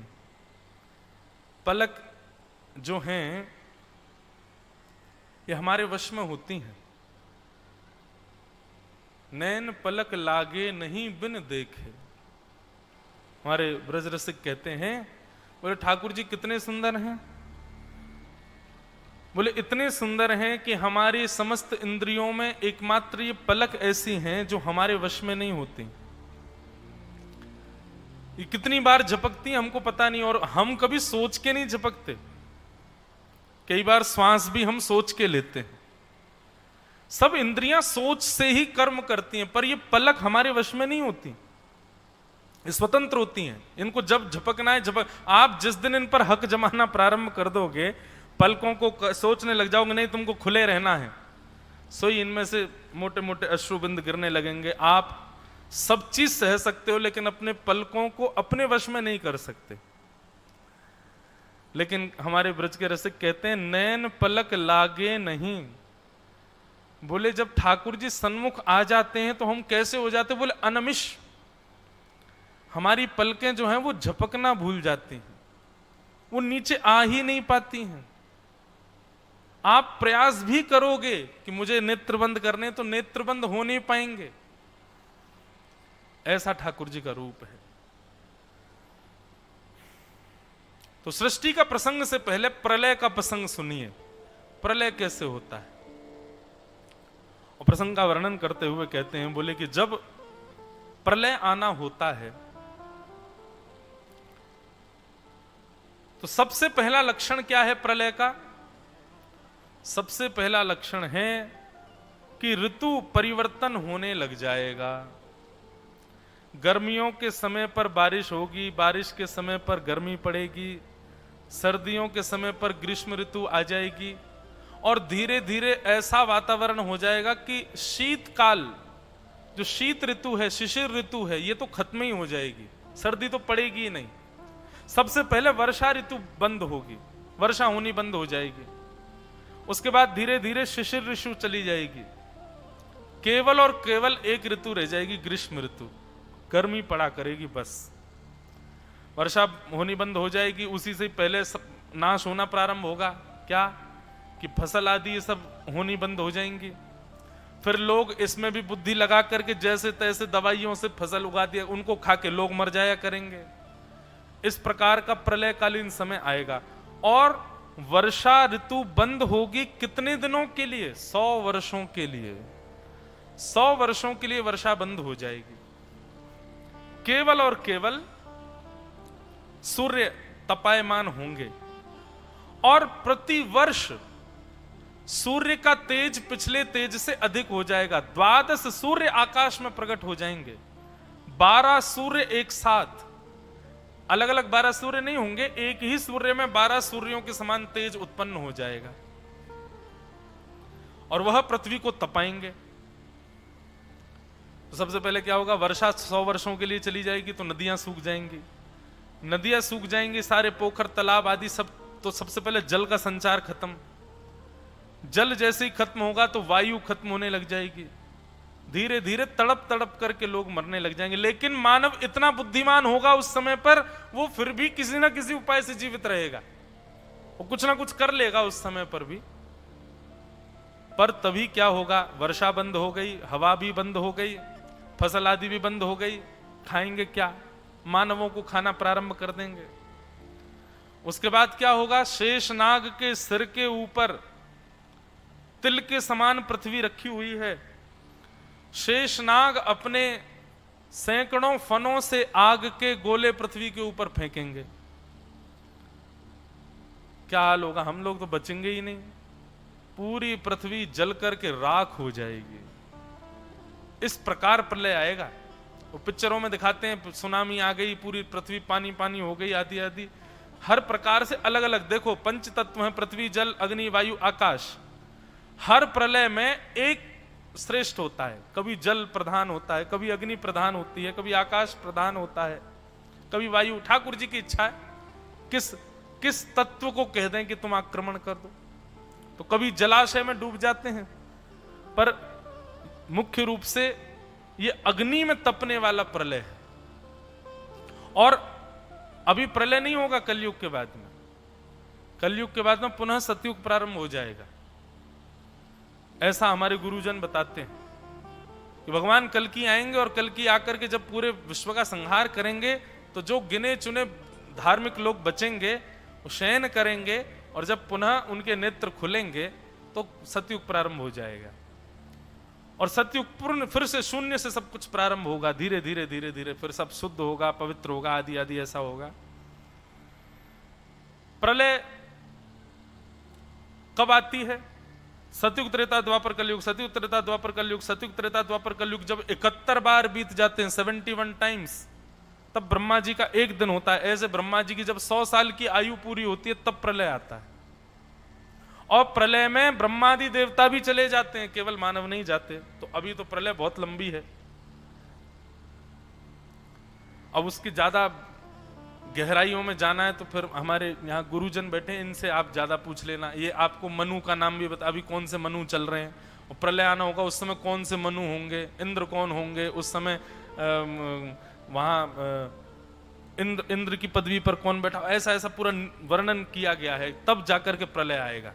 पलक जो हैं ये हमारे वश में होती हैं। नैन पलक लागे नहीं बिन देखे। हमारे ब्रज रसिक कहते हैं, बोले ठाकुर जी कितने सुंदर हैं। बोले इतने सुंदर हैं कि हमारी समस्त इंद्रियों में एकमात्र ये पलक ऐसी हैं जो हमारे वश में नहीं होती। ये कितनी बार झपकती हमको पता नहीं, और हम कभी सोच के नहीं झपकते। कई बार श्वास भी हम सोच के लेते हैं। सब इंद्रियां सोच से ही कर्म करती हैं, पर ये पलक हमारे वश में नहीं होती, ये स्वतंत्र होती हैं। इनको जब झपकना है झपक। आप जिस दिन इन पर हक जमाना प्रारंभ कर दोगे, पलकों को सोचने लग जाओगे नहीं तुमको खुले रहना है, सो ही इनमें से मोटे मोटे अश्रुबिंद गिरने लगेंगे। आप सब चीज सह सकते हो, लेकिन अपने पलकों को अपने वश में नहीं कर सकते। लेकिन हमारे ब्रज के रसिक कहते हैं, नैन पलक लागे नहीं। बोले जब ठाकुर जी सन्मुख आ जाते हैं तो हम कैसे हो जाते? बोले अनमिश, हमारी पलकें जो हैं वो झपकना भूल जाती हैं, वो नीचे आ ही नहीं पाती हैं। आप प्रयास भी करोगे कि मुझे नेत्र बंद करने, तो नेत्र बंद हो नहीं पाएंगे। ऐसा ठाकुर जी का रूप है। तो सृष्टि का प्रसंग से पहले प्रलय का प्रसंग सुनिए। प्रलय कैसे होता है, और प्रसंग का वर्णन करते हुए कहते हैं, बोले कि जब प्रलय आना होता है तो सबसे पहला लक्षण क्या है प्रलय का? सबसे पहला लक्षण है कि ऋतु परिवर्तन होने लग जाएगा। गर्मियों के समय पर बारिश होगी, बारिश के समय पर गर्मी पड़ेगी, सर्दियों के समय पर ग्रीष्म ऋतु आ जाएगी, और धीरे धीरे ऐसा वातावरण हो जाएगा कि शीतकाल, जो शीत ऋतु है, शिशिर ऋतु है, ये तो खत्म ही हो जाएगी। सर्दी तो पड़ेगी ही नहीं। सबसे पहले वर्षा ऋतु बंद होगी, वर्षा होनी बंद हो जाएगी। उसके बाद धीरे धीरे शिशिर ऋतु चली जाएगी। केवल और केवल एक ऋतु रह जाएगी, ग्रीष्म ऋतु। गर्मी पड़ा करेगी बस। वर्षा होनी बंद हो जाएगी, उसी से पहले सब नाश होना प्रारंभ होगा। क्या कि फसल आदि ये सब होनी बंद हो जाएंगी। फिर लोग इसमें भी बुद्धि लगा करके जैसे तैसे दवाइयों से फसल उगा दिया, उनको खा के लोग मर जाया करेंगे। इस प्रकार का प्रलयकालीन समय आएगा। और वर्षा ऋतु बंद होगी कितने दिनों के लिए? 100 वर्षों के लिए। 100 वर्षों के लिए वर्षा बंद हो जाएगी। केवल और केवल सूर्य तपायमान होंगे, और प्रति वर्ष सूर्य का तेज पिछले तेज से अधिक हो जाएगा। 12 सूर्य आकाश में प्रकट हो जाएंगे। 12 सूर्य एक साथ, अलग अलग 12 सूर्य नहीं होंगे, एक ही सूर्य में 12 सूर्यों के समान तेज उत्पन्न हो जाएगा, और वह पृथ्वी को तपाएंगे। तो सबसे पहले क्या होगा? वर्षा 100 वर्षों के लिए चली जाएगी तो नदियां सूख जाएंगी। नदियां सूख जाएंगी, सारे पोखर तालाब आदि सब, तो सबसे पहले जल का संचार खत्म। जल जैसे ही खत्म होगा तो वायु खत्म होने लग जाएगी। धीरे धीरे तड़प तड़प करके लोग मरने लग जाएंगे। लेकिन मानव इतना बुद्धिमान होगा उस समय पर, वो फिर भी किसी ना किसी उपाय से जीवित रहेगा, वो कुछ ना कुछ कर लेगा उस समय पर भी। पर तभी क्या होगा? वर्षा बंद हो गई, हवा भी बंद हो गई, फसल आदि भी बंद हो गई। खाएंगे क्या? मानवों को खाना प्रारंभ कर देंगे। उसके बाद क्या होगा? शेषनाग के सिर के ऊपर तिल के समान पृथ्वी रखी हुई है। शेषनाग अपने सैकड़ों फनों से आग के गोले पृथ्वी के ऊपर फेंकेंगे। क्या हाल होगा? हम लोग तो बचेंगे ही नहीं, पूरी पृथ्वी जल करके राख हो जाएगी। इस प्रकार प्रलय आएगा। वो पिक्चरों में दिखाते हैं, सुनामी आ गई, पूरी पृथ्वी पानी पानी हो गई, आदि आदि। हर प्रकार से अलग अलग देखो, पंच तत्व हैं, पृथ्वी, जल, अग्नि, वायु, आकाश। हर प्रलय में एक श्रेष्ठ होता है। कभी जल प्रधान होता है, कभी अग्नि प्रधान होती है, कभी आकाश प्रधान होता है, कभी वायु। ठाकुर जी की इच्छा है किस तत्व को कह दें कि तुम आक्रमण कर दो। तो कभी जलाशय में डूब जाते हैं, पर मुख्य रूप से ये अग्नि में तपने वाला प्रलय है। और अभी प्रलय नहीं होगा कलयुग के बाद में। कलयुग के बाद में पुनः सतयुग प्रारंभ हो जाएगा। ऐसा हमारे गुरुजन बताते हैं कि भगवान कल की आएंगे, और कल की आकर के जब पूरे विश्व का संहार करेंगे तो जो गिने चुने धार्मिक लोग बचेंगे वो शयन करेंगे, और जब पुनः उनके नेत्र खुलेंगे तो सतयुग प्रारंभ हो जाएगा, और सतयुग पूर्ण फिर से शून्य से सब कुछ प्रारंभ होगा। धीरे धीरे धीरे धीरे फिर सब शुद्ध होगा, पवित्र होगा, आदि आदि ऐसा होगा। प्रलय कब आती है? सतयुग त्रेता द्वापर कलयुग, सतयुग त्रेता द्वापर कलयुग, सतयुग त्रेता द्वापर कलयुग जब 71 बार बीत जाते हैं, 71 टाइम्स, तब ब्रह्मा जी का एक दिन होता है। ऐसे ब्रह्मा जी की जब 100 साल की आयु पूरी होती है तब प्रलय आता है, और प्रलय में ब्रह्मादि देवता भी चले जाते हैं, केवल मानव नहीं जाते। तो अभी तो प्रलय बहुत लंबी है, अब उसकी ज्यादा गहराइयों में जाना है तो फिर हमारे यहाँ गुरुजन बैठे, इनसे आप ज्यादा पूछ लेना। ये आपको मनु का नाम भी बता, अभी कौन से मनु चल रहे हैं, और प्रलय आना होगा उस समय कौन से मनु होंगे, इंद्र कौन होंगे उस समय, वहां इंद्र की पदवी पर कौन बैठा, ऐसा ऐसा पूरा वर्णन किया गया है, तब जाकर के प्रलय आएगा।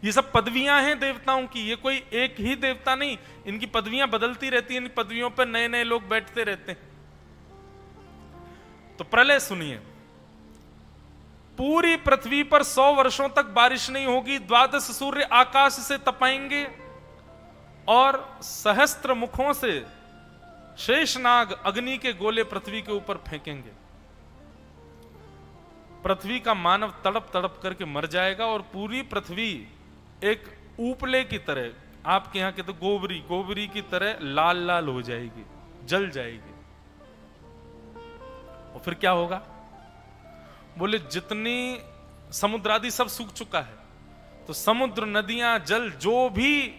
ये सब पदवियां हैं देवताओं की, ये कोई एक ही देवता नहीं, इनकी पदवियां बदलती रहती हैं, इन पदवियों पर नए नए लोग बैठते रहते हैं। तो प्रलय सुनिए, पूरी पृथ्वी पर 100 वर्षों तक बारिश नहीं होगी, 12 सूर्य आकाश से तपाएंगे, और सहस्त्र मुखों से शेषनाग अग्नि के गोले पृथ्वी के ऊपर फेंकेंगे। पृथ्वी का मानव तड़प तड़प करके मर जाएगा, और पूरी पृथ्वी एक उपले की तरह, आपके यहां के तो गोबरी की तरह लाल लाल हो जाएगी, जल जाएगी। और फिर क्या होगा? बोले जितनी समुद्र आदि सब सूख चुका है, तो समुद्र, नदियां, जल जो भी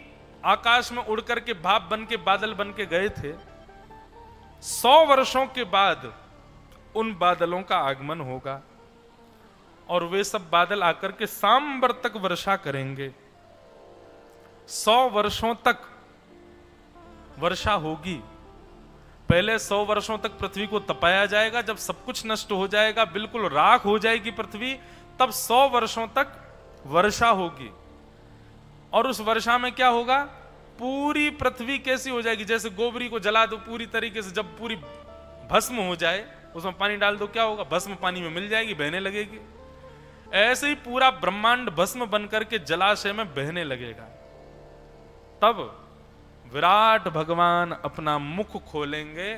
आकाश में उड़ करके भाप बन के बादल बन के गए थे, 100 वर्षों के बाद उन बादलों का आगमन होगा, और वे सब बादल आकर के सांबर तक वर्षा करेंगे। 100 वर्षों तक वर्षा होगी। पहले 100 वर्षों तक पृथ्वी को तपाया जाएगा, जब सब कुछ नष्ट हो जाएगा, बिल्कुल राख हो जाएगी पृथ्वी, तब 100 वर्षों तक वर्षा होगी। और उस वर्षा में क्या होगा? पूरी पृथ्वी कैसी हो जाएगी? जैसे गोबरी को जला दो पूरी तरीके से, जब पूरी भस्म हो जाए, उसमें पानी डाल दो, क्या होगा? भस्म पानी में मिल जाएगी, बहने लगेगी। ऐसे ही पूरा ब्रह्मांड भस्म बनकर के जलाशय में बहने लगेगा। तब विराट भगवान अपना मुख खोलेंगे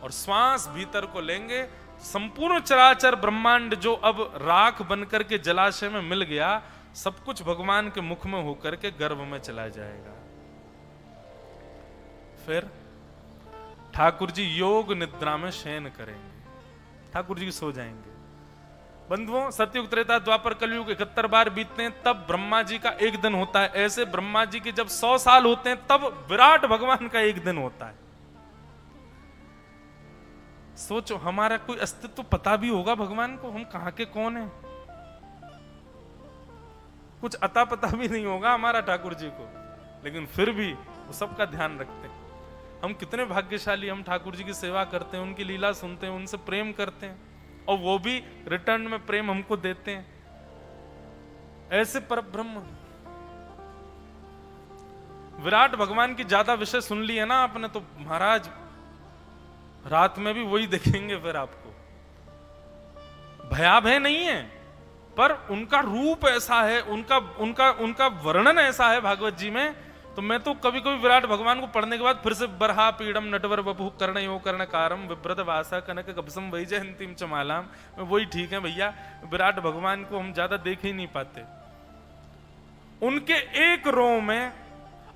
और श्वास भीतर को लेंगे। संपूर्ण चराचर ब्रह्मांड जो अब राख बनकर के जलाशय में मिल गया, सब कुछ भगवान के मुख में होकर के गर्भ में चला जाएगा। फिर ठाकुर जी योग निद्रा में शयन करेंगे, ठाकुर जी सो जाएंगे। बंधुओं, सतयुग त्रेता द्वापर कलयुग 71 बार बीतते हैं, तब ब्रह्मा जी का एक दिन होता है। ऐसे ब्रह्मा जी के जब 100 साल होते हैं, तब विराट भगवान का एक दिन होता है। सोचो, हमारा कोई अस्तित्व पता भी होगा भगवान को? हम कहां के कौन हैं? कुछ अता पता भी नहीं होगा हमारा ठाकुर जी को, लेकिन फिर भी वो सबका ध्यान रखते हैं। हम कितने भाग्यशाली, हम ठाकुर जी की सेवा करते हैं, उनकी लीला सुनते हैं, उनसे प्रेम करते हैं, और वो भी रिटर्न में प्रेम हमको देते हैं। ऐसे परब्रह्म विराट भगवान की ज्यादा विषय सुन लिए ना आपने, तो महाराज रात में भी वही देखेंगे। फिर आपको भयाभय नहीं है, पर उनका रूप ऐसा है, उनका वर्णन ऐसा है भागवत जी में। तो मैं तो कभी कभी विराट भगवान को पढ़ने के बाद फिर से बरहा पीड़म नटवर बपु कर्ण यो कर्ण कारम विभ्रत वासा कनक कबसम वही जयंतीम चमालाम, वही ठीक है भैया। विराट भगवान को हम ज्यादा देख ही नहीं पाते, उनके एक रो में।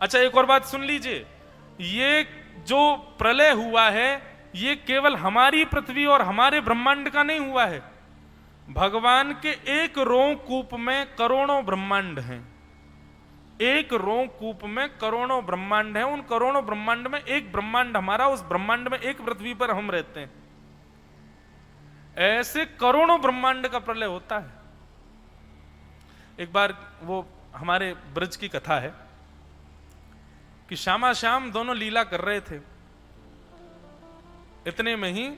अच्छा, एक और बात सुन लीजिए, ये जो प्रलय हुआ है, ये केवल हमारी पृथ्वी और हमारे ब्रह्मांड का नहीं हुआ है। भगवान के एक रोंकूप में करोड़ों ब्रह्मांड हैं। एक रोंकूप में करोड़ों ब्रह्मांड हैं। उन करोड़ों ब्रह्मांड में एक ब्रह्मांड हमारा, उस ब्रह्मांड में एक पृथ्वी पर हम रहते हैं। ऐसे करोड़ों ब्रह्मांड का प्रलय होता है। एक बार वो हमारे ब्रज की कथा है कि श्यामा श्याम दोनों लीला कर रहे थे। इतने में ही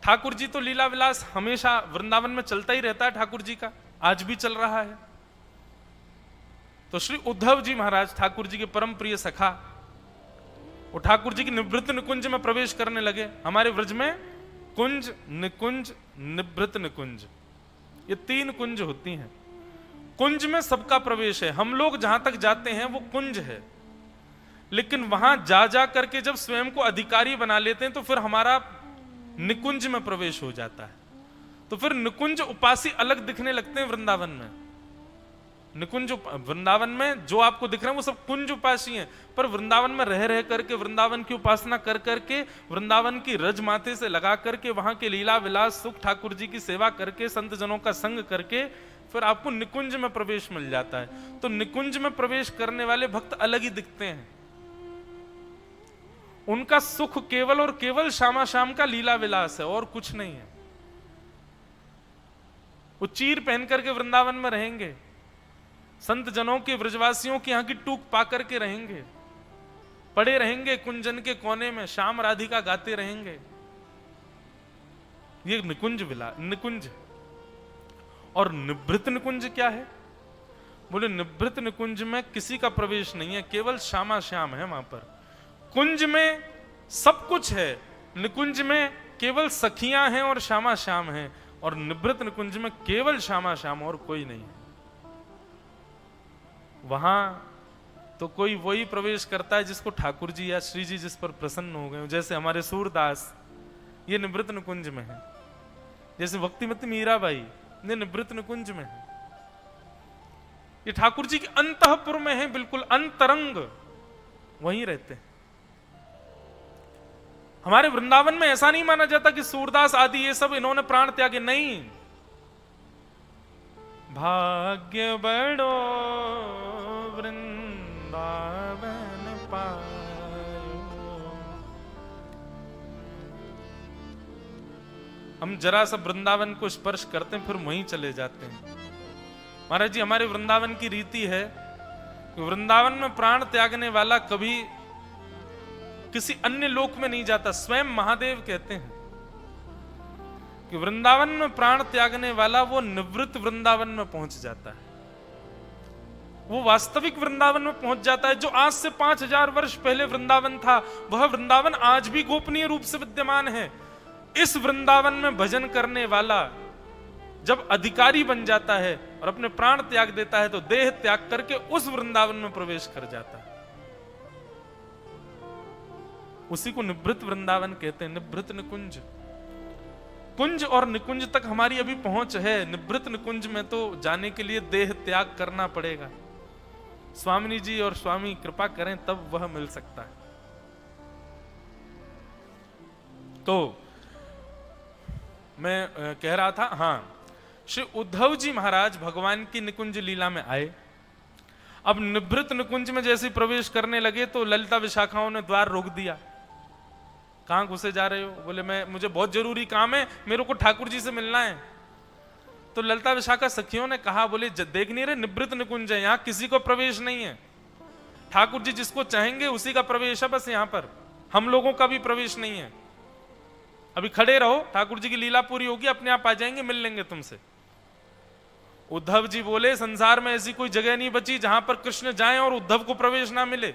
ठाकुर जी तो लीला विलास हमेशा वृंदावन में चलता ही रहता है, ठाकुर जी का आज भी चल रहा है। तो श्री उद्धव जी महाराज ठाकुर जी के परम प्रिय सखा, वो ठाकुर जी की निवृत्त निकुंज में प्रवेश करने लगे। हमारे व्रज में कुंज, निकुंज, निवृत्त निकुंज, ये 3 कुंज होती हैं। कुंज में सबका प्रवेश है, हम लोग जहां तक जाते हैं वो कुंज है, लेकिन वहां जा करके जब स्वयं को अधिकारी बना लेते हैं तो फिर हमारा निकुंज में प्रवेश हो जाता है। तो फिर निकुंज उपासी अलग दिखने लगते हैं वृंदावन में। निकुंज वृंदावन में जो आपको दिख रहे हैं वो सब कुंज उपासी हैं, पर वृंदावन में रह करके, वृंदावन की उपासना कर करके, वृंदावन की रज माथे से लगा करके, वहां के लीला विलास सुख ठाकुर जी की सेवा करके, संत जनों का संग करके फिर आपको निकुंज में प्रवेश मिल जाता है। तो निकुंज में प्रवेश करने वाले भक्त अलग ही दिखते हैं। उनका सुख केवल और केवल श्यामा श्याम का लीला विलास है और कुछ नहीं है। वो चीर पहन करके वृंदावन में रहेंगे, संत जनों के, व्रजवासियों की यहां की टूक पा करके रहेंगे, पड़े रहेंगे कुंजन के कोने में, श्याम राधिका गाते रहेंगे। ये निकुंज। और निवृत्त निकुंज क्या है? बोले निवृत्त निकुंज में किसी का प्रवेश नहीं है, केवल श्यामा श्याम है वहां पर। कुंज में सब कुछ है, निकुंज में केवल सखियां हैं और श्यामा श्याम हैं, और निवृत्त निकुंज में केवल श्यामा श्याम और कोई नहीं है। वहां तो कोई वही प्रवेश करता है जिसको ठाकुर जी या श्री जी जिस पर प्रसन्न हो गए। जैसे हमारे सूरदास, ये निवृत्त निकुंज में है। जैसे भक्तिमती मीराबाई, ये निवृत्त निकुंज में है। ये ठाकुर जी के अंतःपुर में है, बिल्कुल अंतरंग, वहीं रहते हैं। हमारे वृंदावन में ऐसा नहीं माना जाता कि सूरदास आदि ये सब इन्होंने प्राण त्यागे, नहीं। भाग्य बड़ो वृंदावन पायो। हम जरा सा वृंदावन को स्पर्श करते हैं, फिर वहीं चले जाते हैं। महाराज जी, हमारे वृंदावन की रीति है कि वृंदावन में प्राण त्यागने वाला कभी किसी अन्य लोक में नहीं जाता। स्वयं महादेव कहते हैं कि वृंदावन में प्राण त्यागने वाला वो निवृत्त वृंदावन में पहुंच जाता है, वो वास्तविक वृंदावन में पहुंच जाता है। जो आज से 5000 वर्ष पहले वृंदावन था, वह वृंदावन आज भी गोपनीय रूप से विद्यमान है। इस वृंदावन में भजन करने वाला जब अधिकारी बन जाता है और अपने प्राण त्याग देता है, तो देह त्याग करके उस वृंदावन में प्रवेश कर जाता है। उसी को निवृत्त वृंदावन कहते हैं, निवृत्त निकुंज। कुंज और निकुंज तक हमारी अभी पहुंच है, निवृत्त निकुंज में तो जाने के लिए देह त्याग करना पड़ेगा। स्वामिनी जी और स्वामी कृपा करें तब वह मिल सकता है। तो मैं कह रहा था, हां, श्री उद्धव जी महाराज भगवान की निकुंज लीला में आए। अब निवृत्त निकुंज में जैसे प्रवेश करने लगे तो ललिता विशाखाओं ने द्वार रोक दिया। कहां घुसे जा रहे हो? बोले मुझे बहुत जरूरी काम है, मेरे को ठाकुर जी से मिलना है। तो ललिता विशाखा सखियों ने कहा, बोले देख नहीं रहे, निवृत्त निकुंज है, यहां किसी को प्रवेश नहीं है। ठाकुर जी जिसको चाहेंगे उसी का प्रवेश है, बस यहां पर हम लोगों का भी प्रवेश नहीं है। अभी खड़े रहो, ठाकुर जी की लीला पूरी होगी, अपने आप आ जाएंगे, मिल लेंगे तुमसे। उद्धव जी बोले, संसार में ऐसी कोई जगह नहीं बची जहां पर कृष्ण जाएं और उद्धव को प्रवेश ना मिले।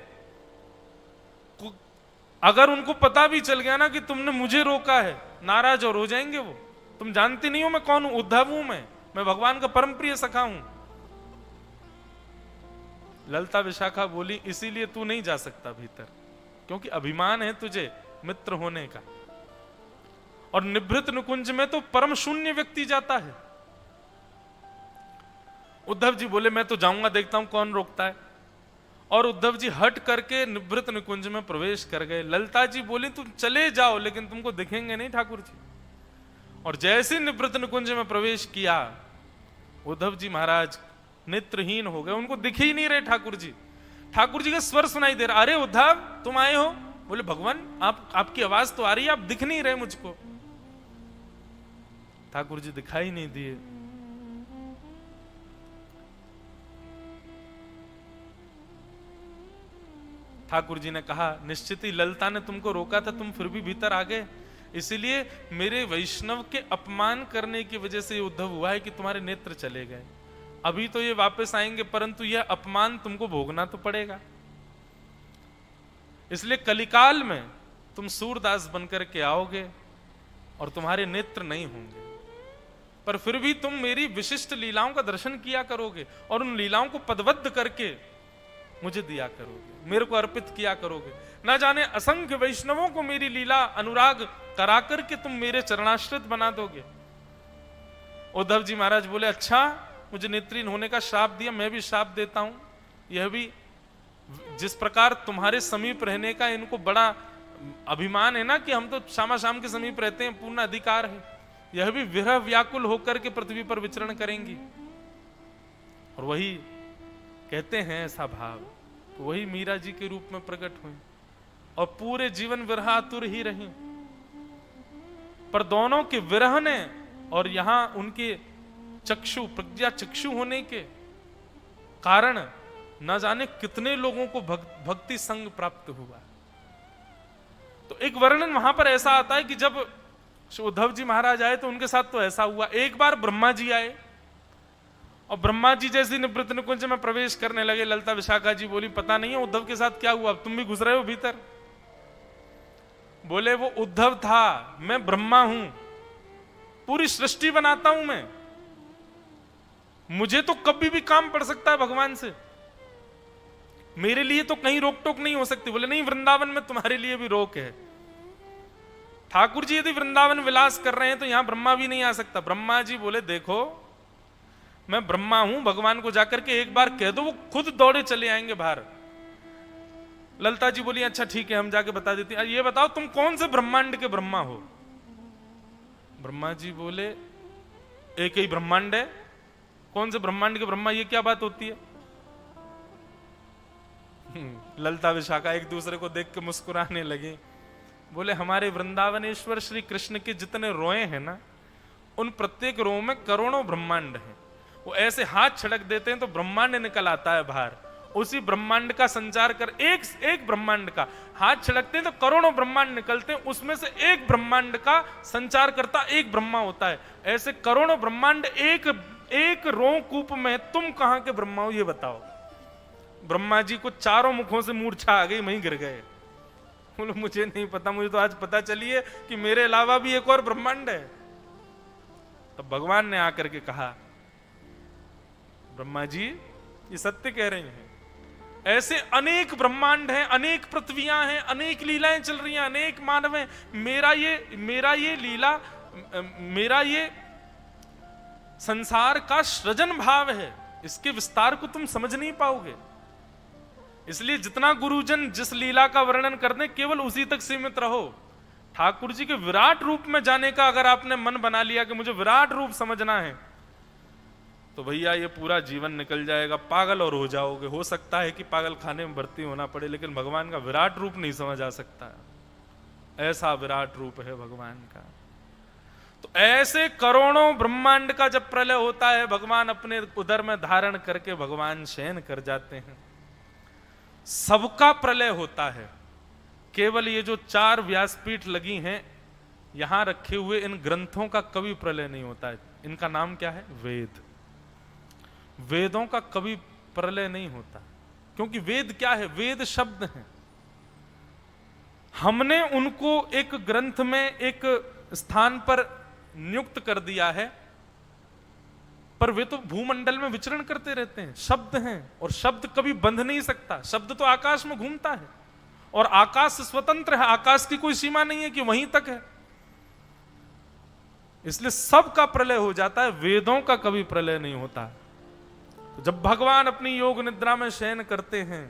अगर उनको पता भी चल गया ना कि तुमने मुझे रोका है, नाराज और हो जाएंगे वो। तुम जानती नहीं हो मैं कौन हूं, उद्धव हूं मैं भगवान का परम प्रिय सखा हूं। ललिता विशाखा बोली, इसीलिए तू नहीं जा सकता भीतर, क्योंकि अभिमान है तुझे मित्र होने का। और निवृत्त निकुंज में तो परम शून्य व्यक्ति जाता है। उद्धव जी बोले, मैं तो जाऊंगा, देखता हूं कौन रोकता है। और उद्धव जी हट करके निवृत्त निकुंज में प्रवेश कर गए। ललिता जी बोली, तुम चले जाओ, लेकिन तुमको दिखेंगे नहीं ठाकुर जी। और जैसे निवृत्त निकुंज में प्रवेश किया, उद्धव जी महाराज नेत्रहीन हो गए, उनको दिख ही नहीं रहे ठाकुर जी। ठाकुर जी का स्वर सुनाई दे रहा, अरे उद्धव तुम आए हो? बोले, भगवान आपकी आवाज तो आ रही है, आप दिख नहीं रहे मुझको। ठाकुर जी दिखाई नहीं दिए। ठाकुर जी ने कहा, निश्चित ही ललिता ने तुमको रोका था, तुम फिर भी भीतर आ गए, इसीलिए मेरे वैष्णव के अपमान करने की वजह से उद्धव हुआ है कि तुम्हारे नेत्र चले गए। अभी तो ये वापस आएंगे, परंतु यह अपमान तुमको भोगना तो पड़ेगा। इसलिए कलिकाल में तुम सूरदास बनकर के आओगे और तुम्हारे नेत्र नहीं होंगे, पर फिर भी तुम मेरी विशिष्ट लीलाओं का दर्शन किया करोगे और उन लीलाओं को पदबद्ध करके मुझे दिया करोगे, मेरे को अर्पित किया करोगे। ना जाने असंख्य वैष्णवों को मेरी लीला अनुराग करा करके तुम मेरे चरणाश्रित बना दोगे। उद्धव जी महाराज बोले, अच्छा मुझे नेत्रहीन होने का श्राप दिया, मैं भी श्राप देता हूं। यह भी जिस प्रकार तुम्हारे समीप रहने का इनको बड़ा अभिमान है ना कि हम तो शामा शाम के समीप रहते हैं, पूर्ण अधिकार है, यह भी विरह व्याकुल होकर के पृथ्वी पर विचरण करेंगी। और वही कहते हैं ऐसा भाव, तो वही मीरा जी के रूप में प्रकट हुए और पूरे जीवन विरहातुर ही रही। पर दोनों के विरह ने और यहां उनके चक्षु प्रज्ञा चक्षु होने के कारण न जाने कितने लोगों को भक्ति संग प्राप्त हुआ। तो एक वर्णन वहां पर ऐसा आता है कि जब उद्धव जी महाराज आए तो उनके साथ तो ऐसा हुआ। एक बार ब्रह्मा जी आए और ब्रह्मा जी जैसे निवृत्त निकुंज में प्रवेश करने लगे, ललिता विशाखा जी बोली, पता नहीं है उद्धव के साथ क्या हुआ, तुम भी घुस रहे हो भीतर। बोले, वो उद्धव था, मैं ब्रह्मा हूं, पूरी सृष्टि बनाता हूं मैं, मुझे तो कभी भी काम पड़ सकता है भगवान से, मेरे लिए तो कहीं रोक टोक नहीं हो सकती। बोले, नहीं, वृंदावन में तुम्हारे लिए भी रोक है। ठाकुर जी यदि वृंदावन विलास कर रहे हैं तो यहां ब्रह्मा भी नहीं आ सकता। ब्रह्मा जी बोले, देखो मैं ब्रह्मा हूं, भगवान को जाकर के एक बार कह दो, वो खुद दौड़े चले आएंगे बाहर। ललिता जी बोली, अच्छा ठीक है, हम जाके बता देते हैं। ये बताओ तुम कौन से ब्रह्मांड के ब्रह्मा हो? ब्रह्मा जी बोले, एक ही ब्रह्मांड है, कौन से ब्रह्मांड के ब्रह्मा, ये क्या बात होती है? ललिता विशाखा एक दूसरे को देख के मुस्कुराने लगे। बोले, हमारे वृंदावनेश्वर श्री कृष्ण के जितने रोए हैं ना, उन प्रत्येक रो में करोड़ों ब्रह्मांड हैं। वो ऐसे हाथ छिड़क देते हैं तो ब्रह्मांड निकल आता है बाहर। उसी ब्रह्मांड का संचार कर, एक ब्रह्मांड का हाथ छिड़कते हैं तो करोड़ों ब्रह्मांड निकलते हैं, उसमें से एक ब्रह्मांड का संचार करता एक ब्रह्मा होता है। ऐसे करोड़ों ब्रह्मांड एक रोंकूप में तुम कहां के ब्रह्मा हो, ये बताओ। ब्रह्मा जी को चारों मुखों से मूर्छा आ गई, वहीं गिर गए। बोले, मुझे नहीं पता, मुझे तो आज पता चली है कि मेरे अलावा भी एक और ब्रह्मांड है। तब भगवान ने आकर के कहा, ब्रह्मा जी ये सत्य कह रहे हैं, ऐसे अनेक ब्रह्मांड हैं, अनेक पृथ्वियां हैं, अनेक लीलाएं चल रही हैं, अनेक मानव हैं। मेरा ये लीला, मेरा ये संसार का सृजन भाव है, इसके विस्तार को तुम समझ नहीं पाओगे। इसलिए जितना गुरुजन जिस लीला का वर्णन करते केवल उसी तक सीमित रहो। ठाकुर जी के विराट रूप में जाने का अगर आपने मन बना लिया कि मुझे विराट रूप समझना है, तो भैया ये पूरा जीवन निकल जाएगा, पागल और हो जाओगे। हो सकता है कि पागल खाने में भर्ती होना पड़े, लेकिन भगवान का विराट रूप नहीं समझ आ सकता। ऐसा विराट रूप है भगवान का। तो ऐसे करोड़ों ब्रह्मांड का जब प्रलय होता है, भगवान अपने उदर में धारण करके भगवान शयन कर जाते हैं। सबका प्रलय होता है। केवल ये जो 4 व्यासपीठ लगी हैं, यहां रखे हुए इन ग्रंथों का कभी प्रलय नहीं होता है। इनका नाम क्या है? वेद। वेदों का कभी प्रलय नहीं होता, क्योंकि वेद क्या है? वेद शब्द हैं। हमने उनको एक ग्रंथ में एक स्थान पर नियुक्त कर दिया है, पर वे तो भूमंडल में विचरण करते रहते हैं। शब्द हैं और शब्द कभी बंध नहीं सकता। शब्द तो आकाश में घूमता है और आकाश स्वतंत्र है, आकाश की कोई सीमा नहीं है कि वहीं तक है। इसलिए सबका प्रलय हो जाता है, वेदों का कभी प्रलय नहीं होता। तो जब भगवान अपनी योग निद्रा में शयन करते हैं,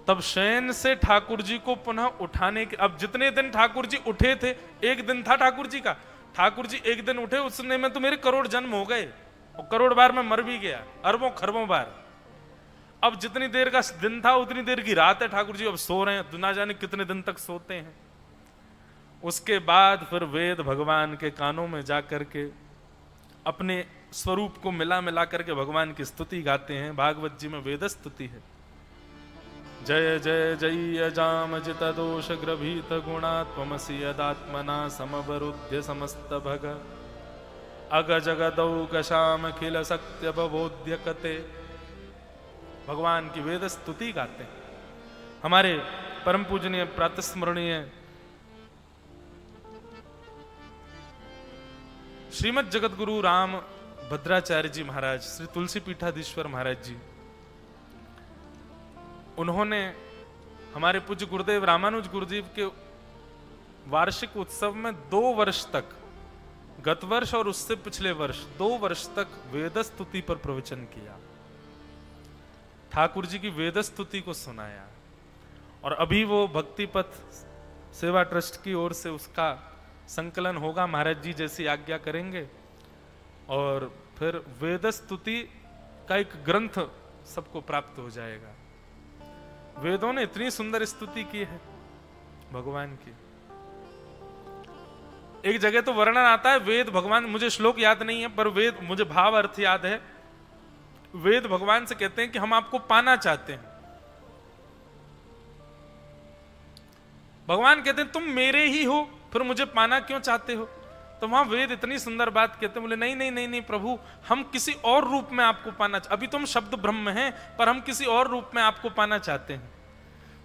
तब शयन से ठाकुर जी को पुनः उठाने के, अब जितने दिन ठाकुर जी उठे थे, एक दिन था ठाकुर जी का, ठाकुर जी एक दिन उठे, उसने में तो मेरे करोड़ जन्म हो गए और करोड़ बार में मर भी गया, अरबों खरबों बार। अब जितनी देर का दिन था उतनी देर की रात है, ठाकुर जी अब सो रहे हैं, ना जाने कितने दिन तक सोते हैं। उसके बाद फिर वेद भगवान के कानों में जाकर के अपने स्वरूप को मिला मिला करके भगवान की स्तुति गाते हैं। भागवत जी में वेद स्तुति है। जय जय जय जामजित दोष ग्रभीत गुणात्मसि यदात्मना समवरुध्य समस्त भग अग जगदौक शाम खिल सत्य बबोध्य कते। भगवान की वेद स्तुति गाते हैं। हमारे परम पूजनीय प्रातस्मरणीय श्रीमद जगत गुरु राम भद्राचार्य जी महाराज, श्री तुलसी पीठाधीश्वर महाराज जी, उन्होंने हमारे पूज्य गुरुदेव रामानुज गुरुदेव के वार्षिक उत्सव में 2 वर्ष तक, गत वर्ष और उससे पिछले वर्ष 2 वर्ष तक वेद स्तुति पर प्रवचन किया, ठाकुर जी की वेद स्तुति को सुनाया। और अभी वो भक्ति पथ सेवा ट्रस्ट की ओर से उसका संकलन होगा, महाराज जी जैसी आज्ञा करेंगे, और फिर वेद स्तुति का एक ग्रंथ सबको प्राप्त हो जाएगा। वेदों ने इतनी सुंदर स्तुति की है भगवान की। एक जगह तो वर्णन आता है वेद भगवान, मुझे श्लोक याद नहीं है पर वेद मुझे भाव अर्थ याद है। वेद भगवान से कहते हैं कि हम आपको पाना चाहते हैं। भगवान कहते हैं तुम मेरे ही हो, फिर मुझे पाना क्यों चाहते हो? तो वहां वेद इतनी सुंदर बात कहते हैं, बोले नहीं नहीं नहीं नहीं प्रभु, हम किसी और रूप में आपको पाना, अभी तुम शब्द ब्रह्म हैं पर हम किसी और रूप में आपको पाना चाहते हैं।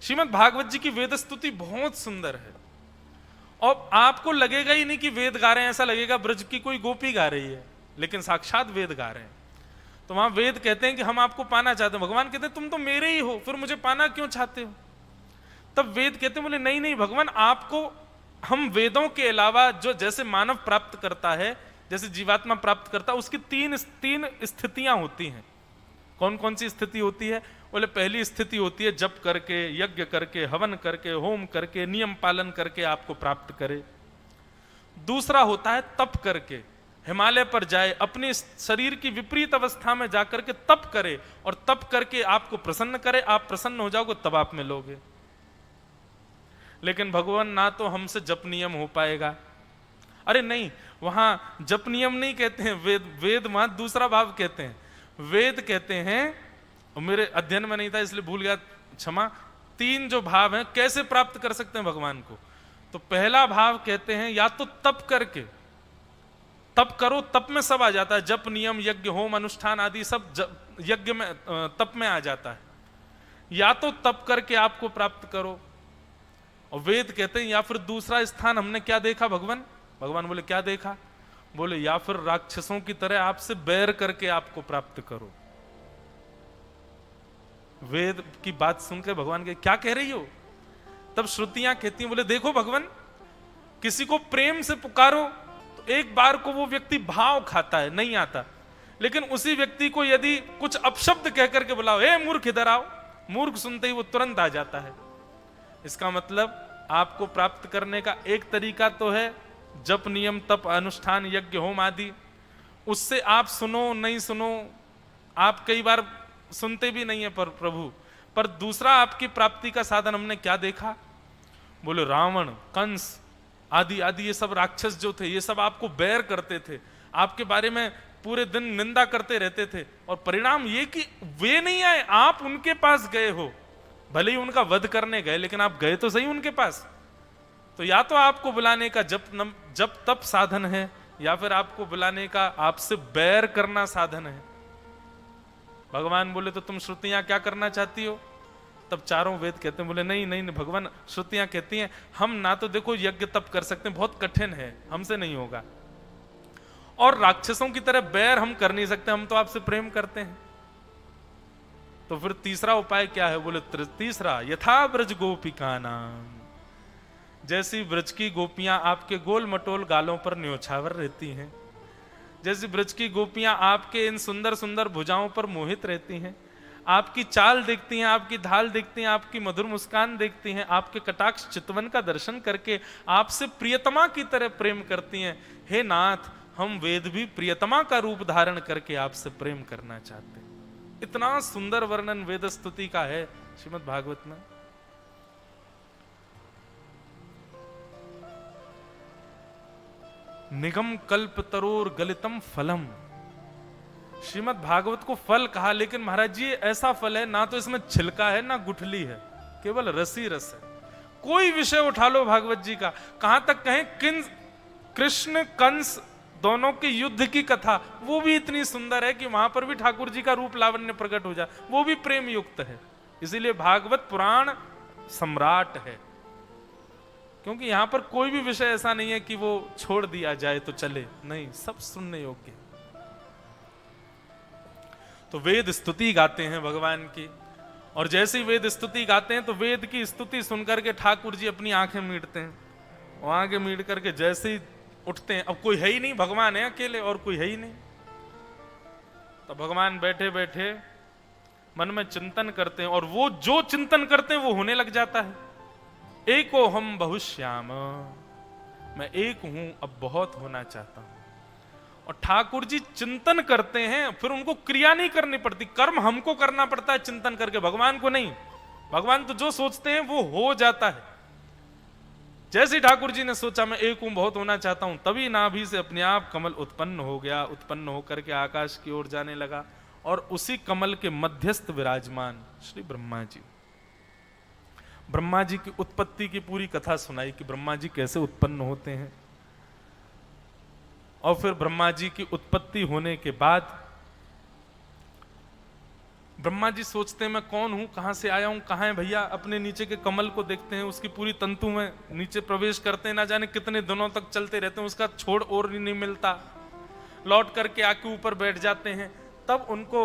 श्रीमद् भागवत जी की वेद स्तुति बहुत सुंदर है, और आपको लगेगा ही नहीं कि वेद गा रहे हैं, ऐसा लगेगा ब्रज की कोई गोपी गा रही है, लेकिन साक्षात वेद गा रहे हैं। तो वहां वेद कहते हैं कि हम आपको पाना चाहते हैं, भगवान कहते हैं तुम तो मेरे ही हो, फिर मुझे पाना क्यों चाहते हो? तब वेद कहते हैं, बोले नहीं नहीं भगवान, आपको हम वेदों के अलावा जो जैसे मानव प्राप्त करता है, जैसे जीवात्मा प्राप्त करता है, उसकी तीन स्थितियां होती हैं। कौन कौन सी स्थिति होती है? बोले पहली स्थिति होती है जप करके, यज्ञ करके, हवन करके, होम करके, नियम पालन करके आपको प्राप्त करे। दूसरा होता है तप करके, हिमालय पर जाए, अपने शरीर की विपरीत अवस्था में जाकर के तप करे, और तप करके आपको प्रसन्न करे, आप प्रसन्न हो जाओगे तब आप मिलोगे। लेकिन भगवान ना तो हमसे जप नियम हो पाएगा। अरे नहीं, वहां जप नियम नहीं कहते हैं, वेद वहां दूसरा भाव कहते हैं। वेद कहते हैं, मेरे अध्ययन में नहीं था इसलिए भूल गया, क्षमा। 3 जो भाव हैं कैसे प्राप्त कर सकते हैं भगवान को, तो पहला भाव कहते हैं या तो तप करके, तप करो, तप में सब आ जाता है, जप नियम यज्ञ होम अनुष्ठान आदि सब यज्ञ में तप में आ जाता है। या तो तप करके आपको प्राप्त करो, और वेद कहते हैं या फिर दूसरा स्थान हमने क्या देखा भगवान? भगवान बोले क्या देखा? बोले या फिर राक्षसों की तरह आपसे बैर करके आपको प्राप्त करो। वेद की बात सुनकर भगवान के क्या कह रही हो? तब श्रुतियां कहती हैं, बोले देखो भगवान, किसी को प्रेम से पुकारो तो एक बार को वो व्यक्ति भाव खाता है, नहीं आता, लेकिन उसी व्यक्ति को यदि कुछ अपशब्द कह करके बुलाओ, ए मूर्ख इधर आओ, मूर्ख सुनते ही वो तुरंत आ जाता है। इसका मतलब आपको प्राप्त करने का एक तरीका तो है जप नियम तप अनुष्ठान यज्ञ होम आदि, उससे आप सुनो नहीं सुनो, आप कई बार सुनते भी नहीं है पर प्रभु, पर दूसरा आपकी प्राप्ति का साधन हमने क्या देखा? बोले रावण कंस आदि आदि ये सब राक्षस जो थे, ये सब आपको बैर करते थे, आपके बारे में पूरे दिन निंदा करते रहते थे, और परिणाम ये कि वे नहीं आए, आप उनके पास गए हो। भले ही उनका वध करने गए, लेकिन आप गए तो सही उनके पास। तो या तो आपको बुलाने का जप तप साधन है, या फिर आपको बुलाने का आपसे बैर करना साधन है। भगवान बोले तो तुम श्रुतियां क्या करना चाहती हो? तब चारों वेद कहते हैं, बोले नहीं नहीं नहीं भगवान, श्रुतियां कहती हैं हम ना तो देखो यज्ञ तप कर सकते हैं, बहुत कठिन है, हमसे नहीं होगा, और राक्षसों की तरह बैर हम कर नहीं सकते, हम तो आपसे प्रेम करते हैं। तो फिर तीसरा उपाय क्या है? बोले तीसरा यथा ब्रज गोपिका नाम, जैसी ब्रज की गोपियां आपके गोल मटोल गालों पर न्योछावर रहती हैं, जैसी ब्रज की गोपियां आपके इन सुंदर सुंदर भुजाओं पर मोहित रहती हैं, आपकी चाल देखती हैं, आपकी ढाल देखती हैं, आपकी मधुर मुस्कान देखती हैं, आपके कटाक्ष चितवन का दर्शन करके आपसे प्रियतमा की तरह प्रेम करती हैं। हे नाथ, हम वेद भी प्रियतमा का रूप धारण करके आपसे प्रेम करना चाहते हैं। इतना सुंदर वर्णन वेद स्तुति का है श्रीमद् भागवत में। निगम कल्प तरोर गलितम फलम, श्रीमद् भागवत को फल कहा, लेकिन महाराज जी ऐसा फल है ना तो इसमें छिलका है ना गुठली है, केवल रस ही रस है। कोई विषय उठा लो भागवत जी का, कहां तक कहें कृष्ण कंस दोनों के युद्ध की कथा, वो भी इतनी सुंदर है कि वहां पर भी ठाकुर जी का रूप लावण्य प्रकट हो जाए, वो भी प्रेम युक्त है। इसीलिए भागवत पुराण सम्राट है, क्योंकि यहां पर कोई भी विषय ऐसा नहीं है कि वो छोड़ दिया जाए तो चले, नहीं, सब सुनने योग्य। तो वेद स्तुति गाते हैं भगवान की, और जैसे ही वेद स्तुति गाते हैं तो वेद की स्तुति सुनकर के ठाकुर जी अपनी आंखें मीटते हैं, और आंखें मीट करके जैसे ही उठते हैं, अब कोई है ही नहीं, भगवान है अकेले और कोई है ही नहीं। तो भगवान बैठे बैठे मन में चिंतन करते हैं, और वो जो चिंतन करते हैं वो होने लग जाता है। एको हम बहुश्याम, मैं एक हूं, अब बहुत होना चाहता हूं। और ठाकुर जी चिंतन करते हैं, फिर उनको क्रिया नहीं करनी पड़ती, कर्म हमको करना पड़ता है चिंतन करके, भगवान को नहीं। भगवान तो जो सोचते हैं वो हो जाता है। जैसे ठाकुर जी ने सोचा मैं एक हूं, बहुत होना चाहता हूं, तभी नाभि से अपने आप कमल उत्पन्न हो गया, उत्पन्न होकर के आकाश की ओर जाने लगा, और उसी कमल के मध्यस्थ विराजमान श्री ब्रह्मा जी। ब्रह्मा जी की उत्पत्ति की पूरी कथा सुनाई कि ब्रह्मा जी कैसे उत्पन्न होते हैं, और फिर ब्रह्मा जी की उत्पत्ति होने के बाद ब्रह्मा जी सोचते हैं मैं कौन हूं, कहां से आया हूं, कहां है भैया, अपने नीचे के कमल को देखते हैं, उसकी पूरी तंतु में नीचे प्रवेश करते हैं, ना जाने कितने दिनों तक चलते रहते हैं, उसका छोड़ और नहीं मिलता, लौट करके आके ऊपर बैठ जाते हैं। तब उनको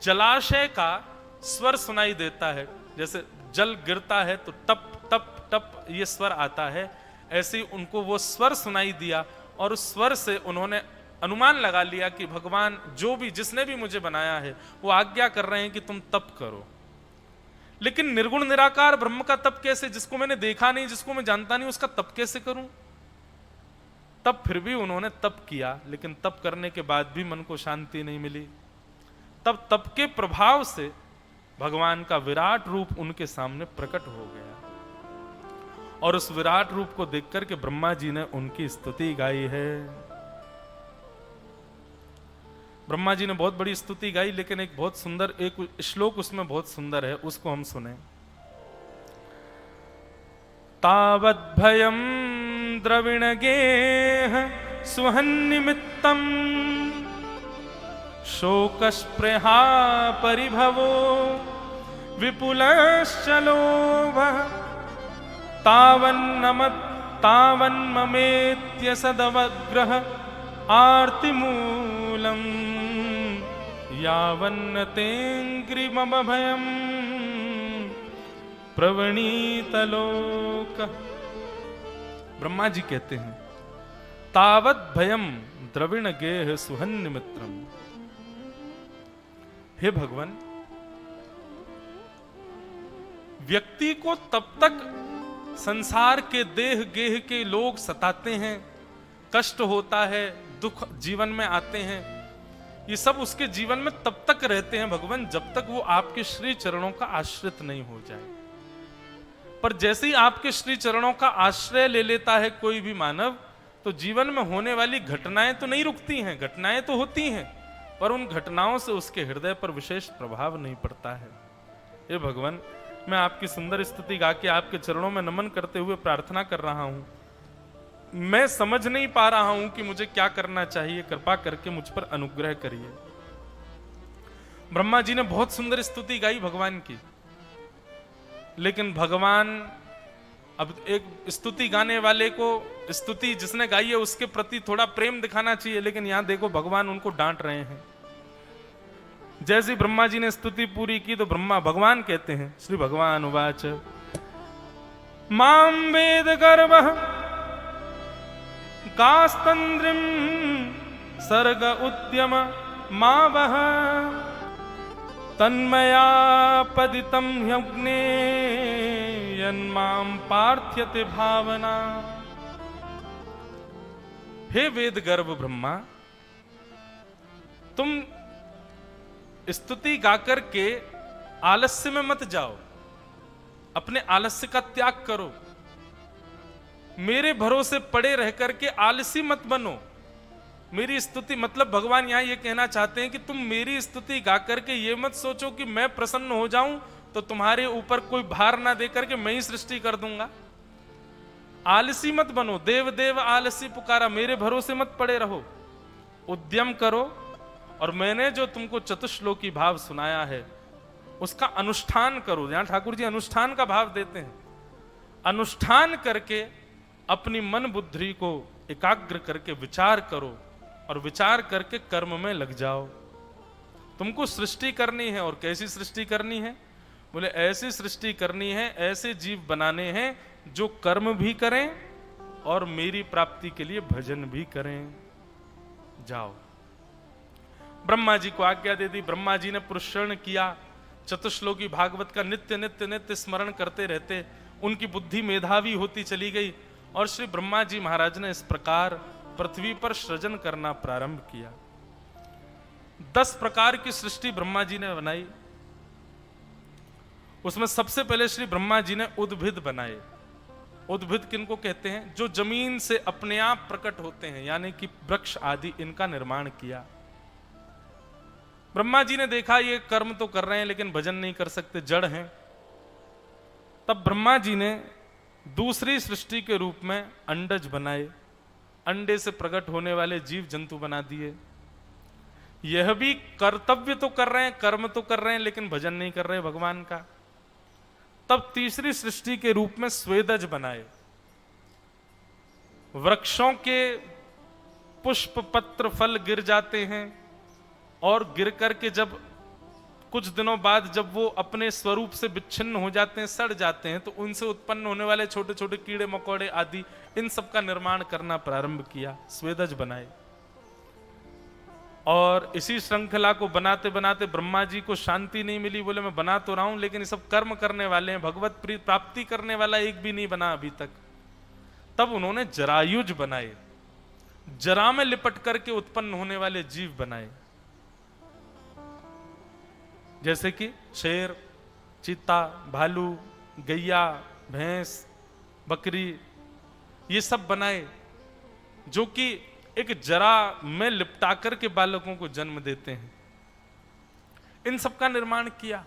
जलाशय का स्वर सुनाई देता है, जैसे जल गिरता है तो टप टप टप ये स्वर आता है, ऐसे ही उनको वो स्वर सुनाई दिया, और उस स्वर से उन्होंने अनुमान लगा लिया कि भगवान जो भी, जिसने भी मुझे बनाया है, वो आज्ञा कर रहे हैं कि तुम तप करो। लेकिन निर्गुण निराकार ब्रह्म का तप कैसे, जिसको मैंने देखा नहीं, जिसको मैं जानता नहीं, उसका तप कैसे करूं? तब फिर भी उन्होंने तप किया, लेकिन तप करने के बाद भी मन को शांति नहीं मिली। तब तप के प्रभाव से भगवान का विराट रूप उनके सामने प्रकट हो गया, और उस विराट रूप को देखकर के ब्रह्मा जी ने उनकी स्तुति गाई है। ब्रह्मा जी ने बहुत बड़ी स्तुति गाई, लेकिन एक बहुत सुंदर एक श्लोक उसमें बहुत सुंदर है, उसको हम सुने। तावद् भयं द्रविणगेह सुहन्निमित्तम शोकस्पृहा परिभवो विपुलश्च लोभः तावन्ममेत्य सदवग्रह आर्तिमूलम् यावन्न तेऽङ्घ्रिमभयम् प्रवणीतलोक। ब्रह्मा जी कहते हैं तावत् भयम द्रविण गेह सुहन्य मित्रम। हे भगवान, व्यक्ति को तब तक संसार के देह गेह के लोग सताते हैं, कष्ट होता है, दुख जीवन में आते हैं, ये सब उसके जीवन में तब तक रहते हैं भगवान जब तक वो आपके श्री चरणों का आश्रित नहीं हो जाए। पर जैसे ही आपके श्री चरणों का आश्रय ले लेता है कोई भी मानव, तो जीवन में होने वाली घटनाएं तो नहीं रुकती हैं, घटनाएं तो होती हैं, पर उन घटनाओं से उसके हृदय पर विशेष प्रभाव नहीं पड़ता है। हे भगवान, मैं आपकी सुंदर स्तुति गा के आपके चरणों में नमन करते हुए प्रार्थना कर रहा हूं। मैं समझ नहीं पा रहा हूं कि मुझे क्या करना चाहिए, कृपा करके मुझ पर अनुग्रह करिए। ब्रह्मा जी ने बहुत सुंदर स्तुति गाई भगवान की, लेकिन भगवान, अब एक स्तुति गाने वाले को स्तुति जिसने गाई है उसके प्रति थोड़ा प्रेम दिखाना चाहिए, लेकिन यहां देखो भगवान उनको डांट रहे हैं। जैसे ब्रह्मा जी ने स्तुति पूरी की तो भगवान कहते हैं, श्री भगवान उवाच माम वेद गर्वः कास्तंद्रिम सर्ग उद्यम मावह तन्मया पदितं यज्ञे यन्मां पार्थ्यते भावना। हे वेद गर्व ब्रह्मा, तुम स्तुति गाकर के आलस्य में मत जाओ, अपने आलस्य का त्याग करो, मेरे भरोसे पड़े रह करके आलसी मत बनो। मेरी स्तुति, मतलब भगवान यहां ये कहना चाहते हैं कि तुम मेरी स्तुति गा करके ये मत सोचो कि मैं प्रसन्न हो जाऊं तो तुम्हारे ऊपर कोई भार ना दे करके मैं ही सृष्टि कर दूंगा। आलसी मत बनो, देव देव आलसी पुकारा, मेरे भरोसे मत पड़े रहो, उद्यम करो। और मैंने जो तुमको चतुश्लोकी भाव सुनाया है उसका अनुष्ठान करो। यहां ठाकुर जी अनुष्ठान का भाव देते हैं। अनुष्ठान करके अपनी मन बुद्धि को एकाग्र करके विचार करो और विचार करके कर्म में लग जाओ। तुमको सृष्टि करनी है, और कैसी सृष्टि करनी है? बोले ऐसी सृष्टि करनी है, ऐसे जीव बनाने हैं जो कर्म भी करें और मेरी प्राप्ति के लिए भजन भी करें। जाओ। ब्रह्मा जी को आज्ञा दे दी। ब्रह्मा जी ने पुरुषण किया, चतुश्लोकी भागवत का नित्य नित्य नित्य स्मरण करते रहते। उनकी बुद्धि मेधावी होती चली गई और श्री ब्रह्मा जी महाराज ने इस प्रकार पृथ्वी पर सृजन करना प्रारंभ किया। 10 प्रकार की सृष्टि ब्रह्मा जी ने बनाई। उसमें सबसे पहले श्री ब्रह्मा जी ने उद्भिद बनाए। उद्भिद किनको कहते हैं? जो जमीन से अपने आप प्रकट होते हैं, यानी कि वृक्ष आदि, इनका निर्माण किया। ब्रह्मा जी ने देखा ये कर्म तो कर रहे हैं लेकिन भजन नहीं कर सकते, जड़ हैं। तब ब्रह्मा जी ने दूसरी सृष्टि के रूप में अंडज बनाए। अंडे से प्रकट होने वाले जीव जंतु बना दिए। यह भी कर्तव्य तो कर रहे हैं, कर्म तो कर रहे हैं, लेकिन भजन नहीं कर रहे भगवान का। तब तीसरी सृष्टि के रूप में स्वेदज बनाए। वृक्षों के पुष्प पत्र फल गिर जाते हैं और गिर करके जब कुछ दिनों बाद जब वो अपने स्वरूप से विच्छिन्न हो जाते हैं, सड़ जाते हैं, तो उनसे उत्पन्न होने वाले छोटे छोटे कीड़े मकोड़े आदि, इन सब का निर्माण करना प्रारंभ किया। स्वेदज बनाए। और इसी श्रृंखला को बनाते बनाते ब्रह्मा जी को शांति नहीं मिली। बोले मैं बना तो रहा हूं लेकिन ये सब कर्म करने वाले हैं, भगवत प्राप्ति करने वाला एक भी नहीं बना अभी तक। तब उन्होंने जरायुज बनाए। जरा में लिपट करके उत्पन्न होने वाले जीव बनाए, जैसे कि शेर, चीता, भालू, गैया, भैंस, बकरी, ये सब बनाए, जो कि एक जरा में लिपटा करके बालकों को जन्म देते हैं। इन सब का निर्माण किया।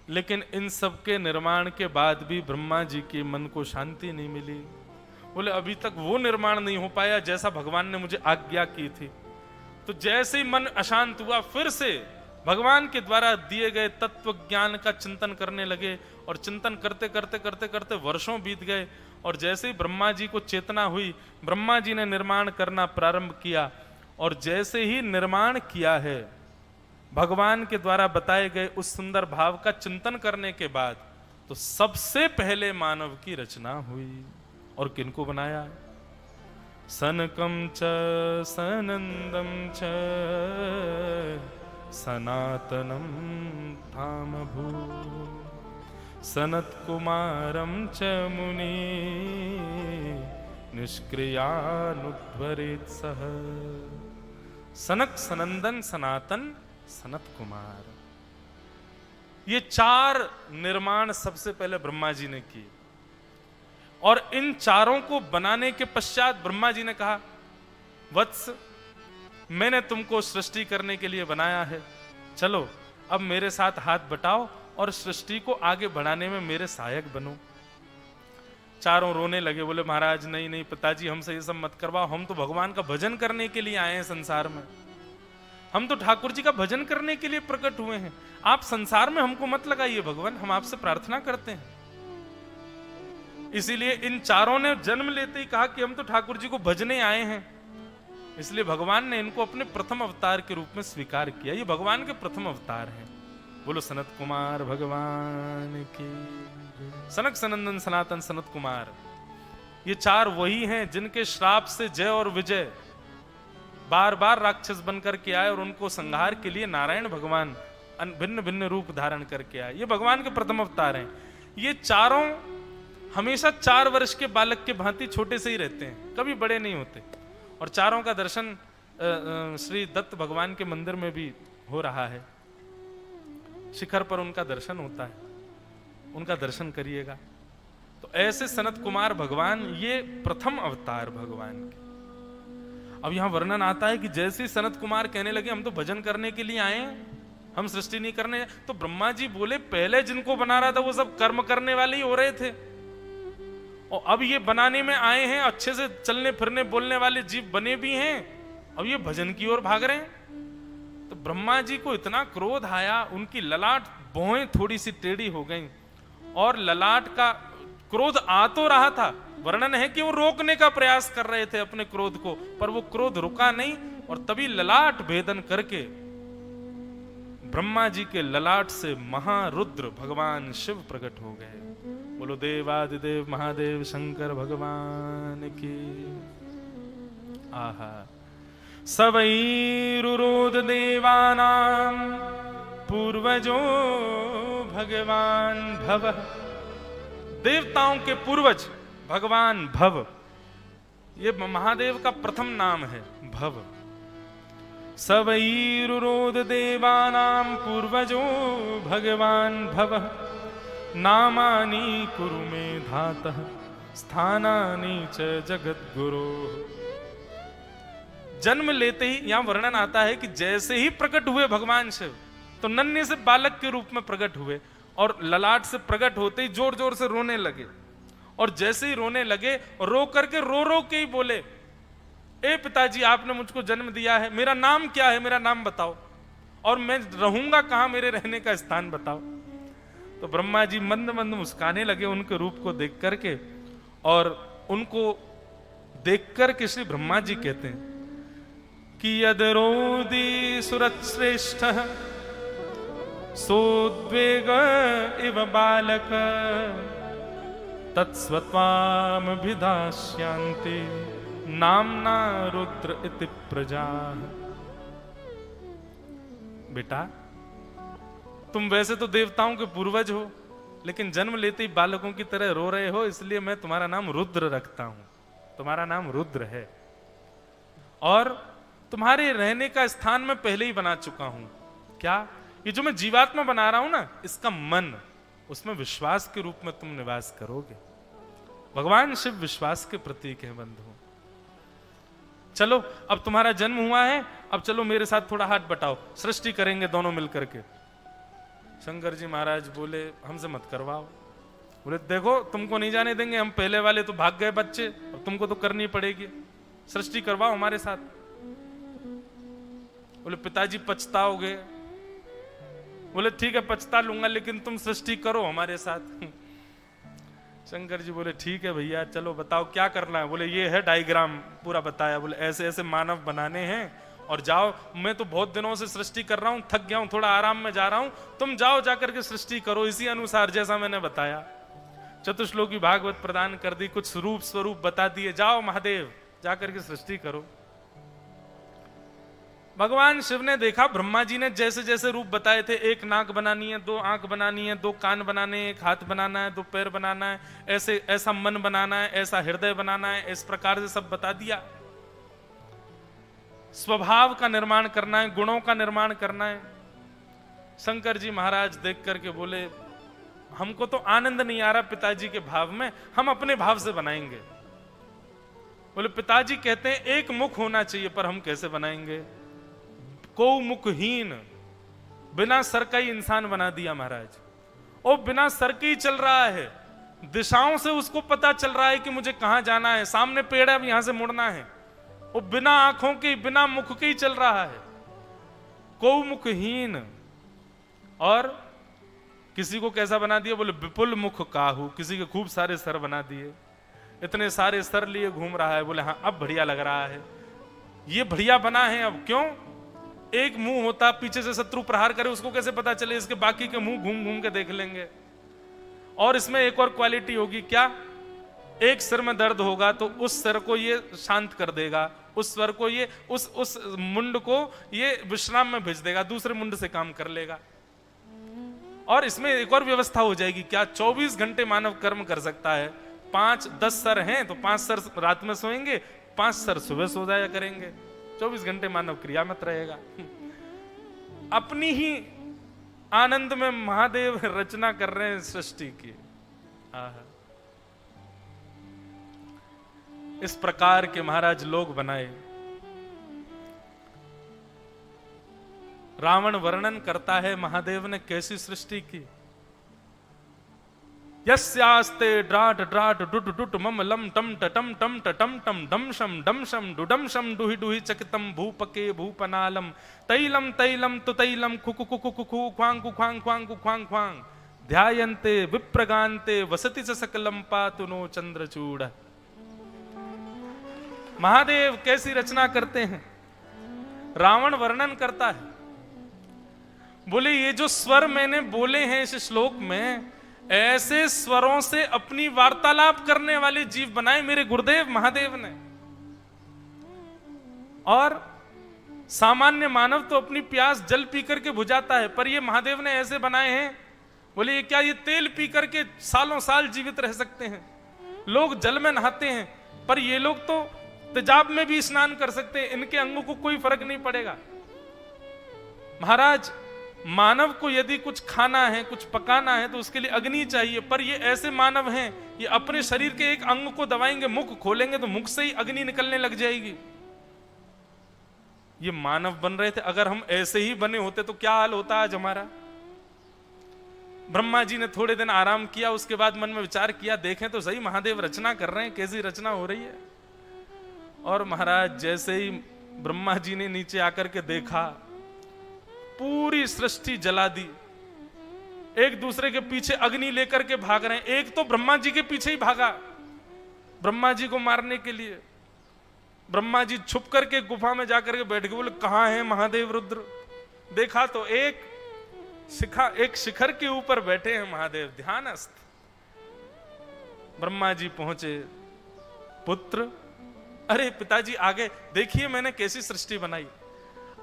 लेकिन इन सब के निर्माण के बाद भी ब्रह्मा जी के मन को शांति नहीं मिली। बोले अभी तक वो निर्माण नहीं हो पाया जैसा भगवान ने मुझे आज्ञा की थी। तो जैसे ही मन अशांत हुआ, फिर से भगवान के द्वारा दिए गए तत्व ज्ञान का चिंतन करने लगे। और चिंतन करते करते करते करते वर्षों बीत गए। और जैसे ही ब्रह्मा जी को चेतना हुई, ब्रह्मा जी ने निर्माण करना प्रारंभ किया। और जैसे ही निर्माण किया है, भगवान के द्वारा बताए गए उस सुंदर भाव का चिंतन करने के बाद, तो सबसे पहले मानव की रचना हुई। और किनको बनाया? सनकम च सनंदम च सनातनम धाम भू सनत कुमारम च मुनि निष्क्रियानुध्वरेत् सह। सनक, सनंदन, सनातन, सनत कुमार, ये 4 निर्माण सबसे पहले ब्रह्मा जी ने किए। और इन चारों को बनाने के पश्चात ब्रह्मा जी ने कहा, वत्स, मैंने तुमको सृष्टि करने के लिए बनाया है, चलो अब मेरे साथ हाथ बटाओ और सृष्टि को आगे बढ़ाने में मेरे सहायक बनो। चारों रोने लगे। बोले महाराज नहीं नहीं पिताजी, हमसे ये सब मत करवाओ, हम तो भगवान का भजन करने के लिए आए हैं संसार में। हम तो ठाकुर जी का भजन करने के लिए प्रकट हुए हैं। आप संसार में हमको मत लगाइए भगवान, हम आपसे प्रार्थना करते हैं। इसीलिए इन चारों ने जन्म लेते ही कहा कि हम तो ठाकुर जी को भजने आए हैं। इसलिए भगवान ने इनको अपने प्रथम अवतार के रूप में स्वीकार किया। ये भगवान के प्रथम अवतार हैं। बोलो सनत कुमार भगवान की। सनक, सनंदन, सनातन, सनत कुमार, ये 4 वही हैं जिनके श्राप से जय और विजय बार बार राक्षस बनकर के आए और उनको संहार के लिए नारायण भगवान भिन्न भिन्न रूप धारण करके आए। ये भगवान के प्रथम अवतार हैं। ये चारों हमेशा 4 वर्ष के बालक के भांति छोटे से ही रहते हैं, कभी बड़े नहीं होते। और चारों का दर्शन श्री दत्त भगवान के मंदिर में भी हो रहा है। शिखर पर उनका दर्शन होता है, उनका दर्शन करिएगा। तो ऐसे सनत कुमार भगवान ये प्रथम अवतार भगवान के। अब यहां वर्णन आता है कि जैसे ही सनत कुमार कहने लगे हम तो भजन करने के लिए आए हैं, हम सृष्टि नहीं करने, तो ब्रह्मा जी बोले पहले जिनको बना रहा था वो सब कर्म करने वाले ही हो रहे थे, और अब ये बनाने में आए हैं, अच्छे से चलने फिरने बोलने वाले जीव बने भी हैं, अब ये भजन की ओर भाग रहे हैं। तो ब्रह्मा जी को इतना क्रोध आया, उनकी ललाट भौहें थोड़ी सी टेढ़ी हो गई और ललाट का क्रोध आ तो रहा था, वर्णन है कि वो रोकने का प्रयास कर रहे थे अपने क्रोध को, पर वो क्रोध रुका नहीं और तभी ललाट भेदन करके ब्रह्मा जी के ललाट से महारुद्र भगवान शिव प्रकट हो गए। बोलो देवादिदेव महादेव शंकर भगवान की। आहा। सवैरुरोध देवानां पूर्वजो भगवान भव। देवताओं के पूर्वज भगवान भव, ये महादेव का प्रथम नाम है भव। सवैरुरोध देवानां पूर्वजो भगवान भव। नामानि कुरु मे धातः स्थानानि च जगद्गुरो। जन्म लेते ही यहां वर्णन आता है कि जैसे ही प्रकट हुए भगवान शिव तो नन्हे से बालक के रूप में प्रकट हुए और ललाट से प्रकट होते ही जोर जोर से रोने लगे और जैसे ही रोने लगे रो करके रो के ही बोले, ए पिताजी आपने मुझको जन्म दिया है, मेरा नाम क्या है, मेरा नाम बताओ और मैं रहूंगा कहां, मेरे रहने का स्थान बताओ। तो ब्रह्मा जी मंद मंद मुस्काने लगे उनके रूप को देख करके और उनको देख करके श्री ब्रह्मा जी कहते हैं कि यदरोदि सुरश्रेष्ठ सोद्वेग इव बालक तत्स्वत्वाम भिदास्यांति नामना रुद्र इति प्रजा। बेटा तुम वैसे तो देवताओं के पूर्वज हो, लेकिन जन्म लेते ही बालकों की तरह रो रहे हो, इसलिए मैं तुम्हारा नाम रुद्र रखता हूं। तुम्हारा नाम रुद्र है और तुम्हारे रहने का स्थान मैं पहले ही बना चुका हूं। क्या? ये जो मैं जीवात्मा बना रहा हूं ना, इसका मन, उसमें विश्वास के रूप में तुम निवास करोगे। भगवान शिव विश्वास के प्रतीक हैं बंधु। चलो अब तुम्हारा जन्म हुआ है, अब चलो मेरे साथ थोड़ा हाथ बटाओ, सृष्टि करेंगे दोनों मिलकर के। शंकर जी महाराज बोले हमसे मत करवाओ। बोले देखो तुमको नहीं जाने देंगे, हम पहले वाले तो भाग गए बच्चे, अब तुमको तो करनी पड़ेगी, सृष्टि करवाओ हमारे साथ। बोले पिताजी पछताओगे। बोले ठीक है पछता लूंगा, लेकिन तुम सृष्टि करो हमारे साथ। शंकर जी बोले ठीक है भैया चलो बताओ क्या करना है। बोले ये है डायग्राम पूरा बताया। बोले ऐसे ऐसे मानव बनाने हैं और जाओ, मैं तो बहुत दिनों से सृष्टि कर रहा हूं, थक गया हूं, थोड़ा आराम में जा रहा हूं, तुम जाओ जाकर के सृष्टि करो इसी अनुसार जैसा मैंने बताया। चतुश्लोकी भागवत प्रदान कर दी, कुछ रूप स्वरूप बता दिए, जाओ महादेव जाकर के सृष्टि करो। भगवान शिव ने देखा ब्रह्मा जी ने जैसे जैसे रूप बताए थे, एक नाक बनानी है, दो आंख बनानी है, दो कान बनाने, एक हाथ बनाना है, दो पैर बनाना है, ऐसे ऐसा मन बनाना है, ऐसा हृदय बनाना है, इस प्रकार से सब बता दिया। स्वभाव का निर्माण करना है, गुणों का निर्माण करना है। शंकर जी महाराज देख करके बोले हमको तो आनंद नहीं आ रहा पिताजी के भाव में, हम अपने भाव से बनाएंगे। बोले पिताजी कहते हैं एक मुख होना चाहिए, पर हम कैसे बनाएंगे? को मुखहीन, बिना सर का ही इंसान बना दिया महाराज। ओ बिना सर के ही चल रहा है, दिशाओं से उसको पता चल रहा है कि मुझे कहां जाना है, सामने पेड़ है अब यहां से मुड़ना है। वो बिना आंखों के, बिना मुख के ही चल रहा है। को मुखहीन। और किसी को कैसा बना दिया? बोले विपुल मुख काहू, किसी के खूब सारे सर बना दिए, इतने सारे सर लिए घूम रहा है। बोले हाँ अब बढ़िया लग रहा है, ये बढ़िया बना है। अब क्यों? एक मुंह होता, पीछे से शत्रु प्रहार करे उसको कैसे पता चले, इसके बाकी के मुंह घूम घूम के देख लेंगे। और इसमें एक और क्वालिटी होगी क्या? एक सिर में दर्द होगा तो उस सिर को ये शांत कर देगा, उस स्वर को ये उस मुंड को ये विश्राम में भेज देगा, दूसरे मुंड से काम कर लेगा। और इसमें एक और व्यवस्था हो जाएगी क्या? 24 घंटे मानव कर्म कर सकता है। 5-10 सर हैं तो 5 सर रात में सोएंगे, 5 सर सुबह सो जाया करेंगे। 24 घंटे मानव क्रिया मत रहेगा। अपनी ही आनंद में महादेव रचना कर रहे हैं सृष्टि की। इस प्रकार के महाराज लोग बनाए। रावण वर्णन करता है महादेव ने कैसी सृष्टि की। यस्यास्ते ड्राट ड्राट डुट डुट मम लम टम टम टम टम टम डम शम डुडम डुहि डुहि चकितम भूपके भूपनालम तैलम तैलम तु तैलम कुकु कुकु कुकु ख्वांग ख्वांग ख्वांग ख्वांग ख्वांग ध्यायन्ते विप्रगान्ते वसति च सकलम पातु नो चंद्रचूड़। महादेव कैसी रचना करते हैं। रावण वर्णन करता है, बोले ये जो स्वर मैंने बोले हैं इस श्लोक में, ऐसे स्वरों से अपनी वार्तालाप करने वाले जीव बनाए मेरे गुरुदेव महादेव ने। और सामान्य मानव तो अपनी प्यास जल पी करके बुझाता है, पर ये महादेव ने ऐसे बनाए हैं, बोले ये क्या, ये तेल पी करके सालों साल जीवित रह सकते हैं। लोग जल में नहाते हैं, पर ये लोग तो तेजाब में भी स्नान कर सकते हैं, इनके अंगों को कोई फर्क नहीं पड़ेगा। महाराज, मानव को यदि कुछ खाना है, कुछ पकाना है, तो उसके लिए अग्नि चाहिए, पर ये ऐसे मानव हैं, ये अपने शरीर के एक अंग को दबाएंगे, मुख खोलेंगे तो मुख से ही अग्नि निकलने लग जाएगी। ये मानव बन रहे थे, अगर हम ऐसे ही बने होते तो क्या हाल होता आज हमारा। ब्रह्मा जी ने थोड़े दिन आराम किया, उसके बाद मन में विचार किया, देखें तो सही महादेव रचना कर रहे हैं, कैसी रचना हो रही है। और महाराज जैसे ही ब्रह्मा जी ने नीचे आकर के देखा, पूरी सृष्टि जला दी, एक दूसरे के पीछे अग्नि लेकर के भाग रहे हैं। एक तो ब्रह्मा जी के पीछे ही भागा ब्रह्मा जी को मारने के लिए। ब्रह्मा जी छुप करके गुफा में जाकर के बैठ गए, बोले कहां है महादेव रुद्र। देखा तो एक शिखर के ऊपर बैठे हैं महादेव ध्यानस्थ। ब्रह्मा जी पहुंचे, पुत्र, अरे पिताजी आगे देखिए मैंने कैसी सृष्टि बनाई।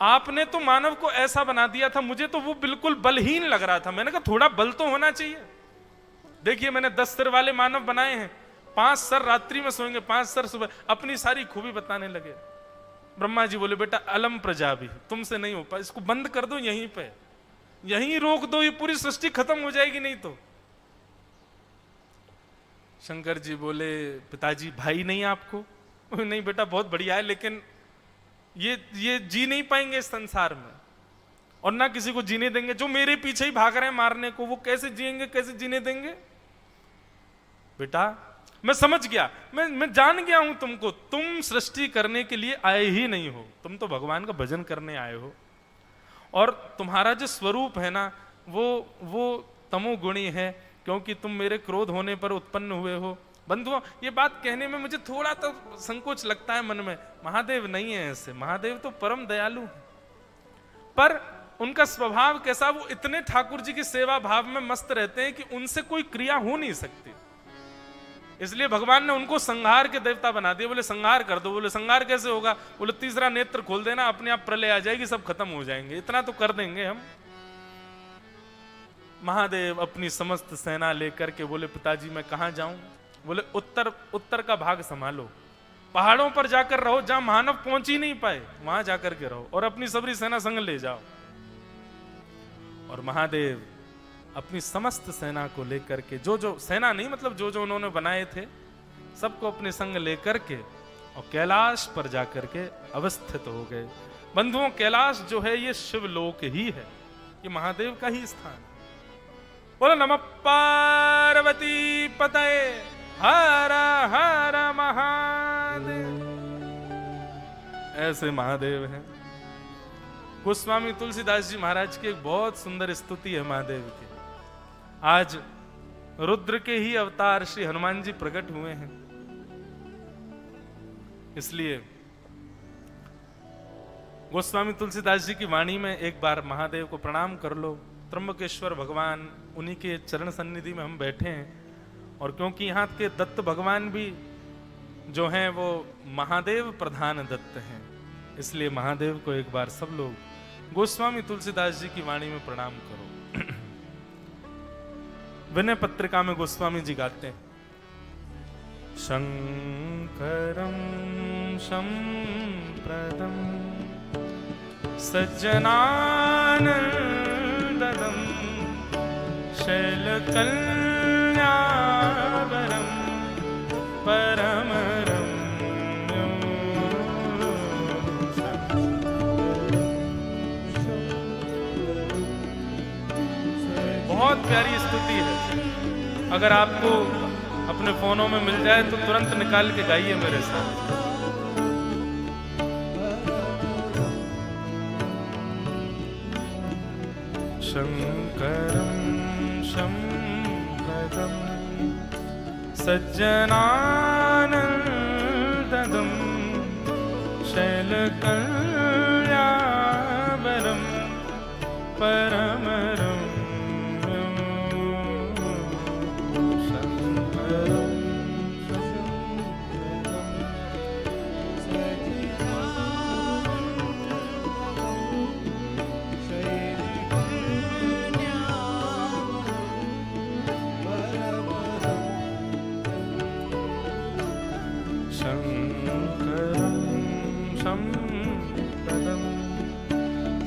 आपने तो मानव को ऐसा बना दिया था, मुझे तो वो बिल्कुल बलहीन लग रहा था। मैंने कहा थोड़ा बल तो होना चाहिए। देखिए मैंने 10 सिर वाले मानव बनाए हैं, 5 सर रात्रि में सोएंगे, 5 सर सुबह। अपनी सारी खूबी बताने लगे। ब्रह्मा जी बोले बेटा अलम प्रजा भी तुमसे नहीं हो पाए, इसको बंद कर दो, यहीं पे यहीं रोक दो, ये पूरी सृष्टि खत्म हो जाएगी नहीं तो। शंकर जी बोले पिताजी भाई नहीं आपको? नहीं बेटा बहुत बढ़िया है, लेकिन ये जी नहीं पाएंगे इस संसार में, और ना किसी को जीने देंगे। जो मेरे पीछे ही भाग रहे हैं मारने को, वो कैसे जिएंगे, कैसे जीने देंगे। बेटा मैं समझ गया, मैं जान गया हूं तुमको, तुम सृष्टि करने के लिए आए ही नहीं हो, तुम तो भगवान का भजन करने आए हो। और तुम्हारा जो स्वरूप है ना वो तमोगुणी है, क्योंकि तुम मेरे क्रोध होने पर उत्पन्न हुए हो। बंधुओं ये बात कहने में मुझे थोड़ा तो संकोच लगता है मन में। महादेव नहीं है ऐसे, महादेव तो परम दयालु है, पर उनका स्वभाव कैसा, वो इतने ठाकुर जी की सेवा भाव में मस्त रहते हैं कि उनसे कोई क्रिया हो नहीं सकती। इसलिए भगवान ने उनको संहार के देवता बना दिए। बोले संहार कर दो। बोले संहार कैसे होगा? बोले तीसरा नेत्र खोल देना, अपने आप प्रलय आ जाएगी, सब खत्म हो जाएंगे, इतना तो कर देंगे हम। महादेव अपनी समस्त सेना लेकर के बोले पिताजी मैं कहां जाऊं? बोले उत्तर का भाग संभालो, पहाड़ों पर जाकर रहो, जहां मानव पहुंच ही नहीं पाए वहां जाकर के रहो, और अपनी सबरी सेना संग ले जाओ। और महादेव अपनी समस्त सेना को लेकर के, जो सेना नहीं मतलब जो उन्होंने बनाए थे, सबको अपने संग लेकर के और कैलाश पर जाकर के अवस्थित हो गए। बंधुओं कैलाश जो है ये शिवलोक ही है, ये महादेव का ही स्थान। बोलो नमः पार्वती पतये हर हर महादेव। ऐसे महादेव हैं। गोस्वामी तुलसीदास जी महाराज की एक बहुत सुंदर स्तुति है महादेव की। आज रुद्र के ही अवतार श्री हनुमान जी प्रकट हुए हैं, इसलिए गोस्वामी तुलसीदास जी की वाणी में एक बार महादेव को प्रणाम कर लो। त्र्यंबकेश्वर भगवान, उन्हीं के चरण सन्निधि में हम बैठे हैं, और क्योंकि यहाँ के दत्त भगवान भी जो हैं वो महादेव प्रधान दत्त हैं, इसलिए महादेव को एक बार सब लोग गोस्वामी तुलसीदास जी की वाणी में प्रणाम करो। विनय पत्रिका में गोस्वामी जी गाते हैं, शंकरम संप्रदम सज्जनानंदनम शैलकल्याणवरम परमरम। बहुत प्यारी स्तुति है। अगर आपको अपने फोनों में मिल जाए तो तुरंत निकाल के गाइए मेरे साथ। शंकरं शंकरं सज्जनानंददं शैलकल्याणवरं परमरं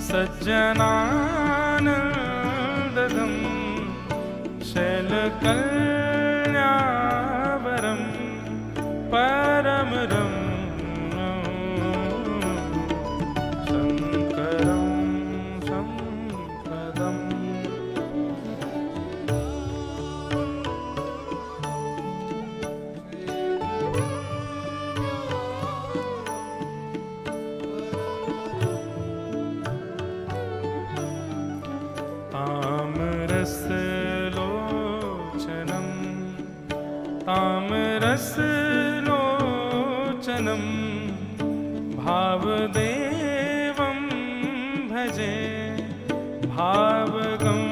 सज्जनानंददं शैलकल्याणवरं परमरं शंकरं शंकरम्। तामरसलोचनं भावदेवं भजे भावगम्यं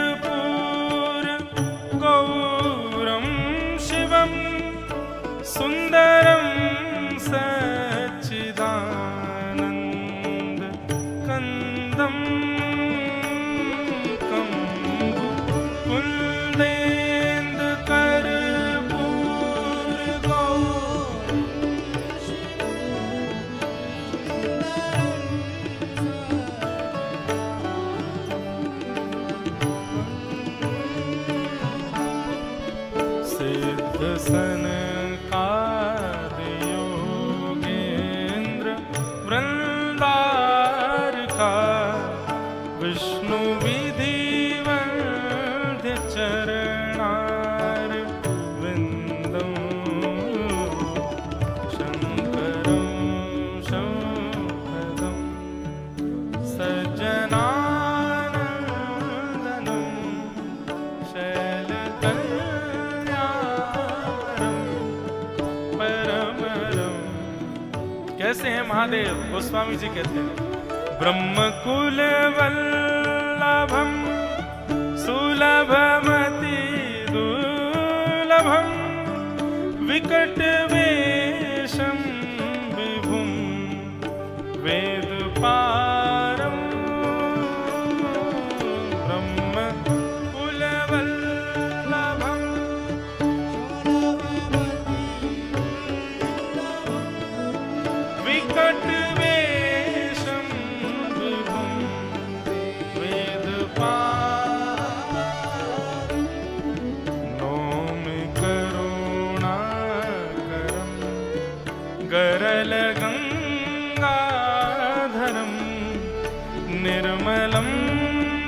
कम्बुकुल्देन्दुकर्पूर गौरं शिवं सुन्दरं सच्चिदानन्द कन्दं कम्बुकुल्देन्दुकर्पूर सनकादियोगेन्द्र वृंदारका विष्णु विधिवन्द्य चरणार विन्दं शंकरं शंकरं सज्जनानंदनं कैसे हैं महादेव? गोस्वामी जी कहते हैं ब्रह्मकुल वल्लभम सुलभमति दुर्लभम विकट वेशम विभुम वेद पारम ब्रह्मकुल वल्लभम विकट वेशम विभुम वेद पारं नौमि करुणाकरं गरल गंगाधरं निर्मलं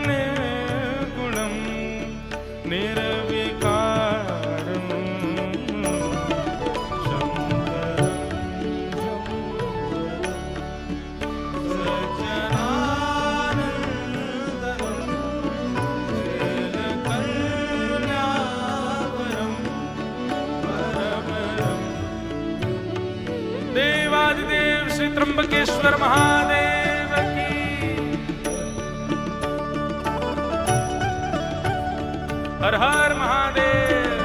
निर्गुणं निर्विकारं देवादिदेव श्री त्र्यंबकेश्वर महादेव की। हर हर महादेव।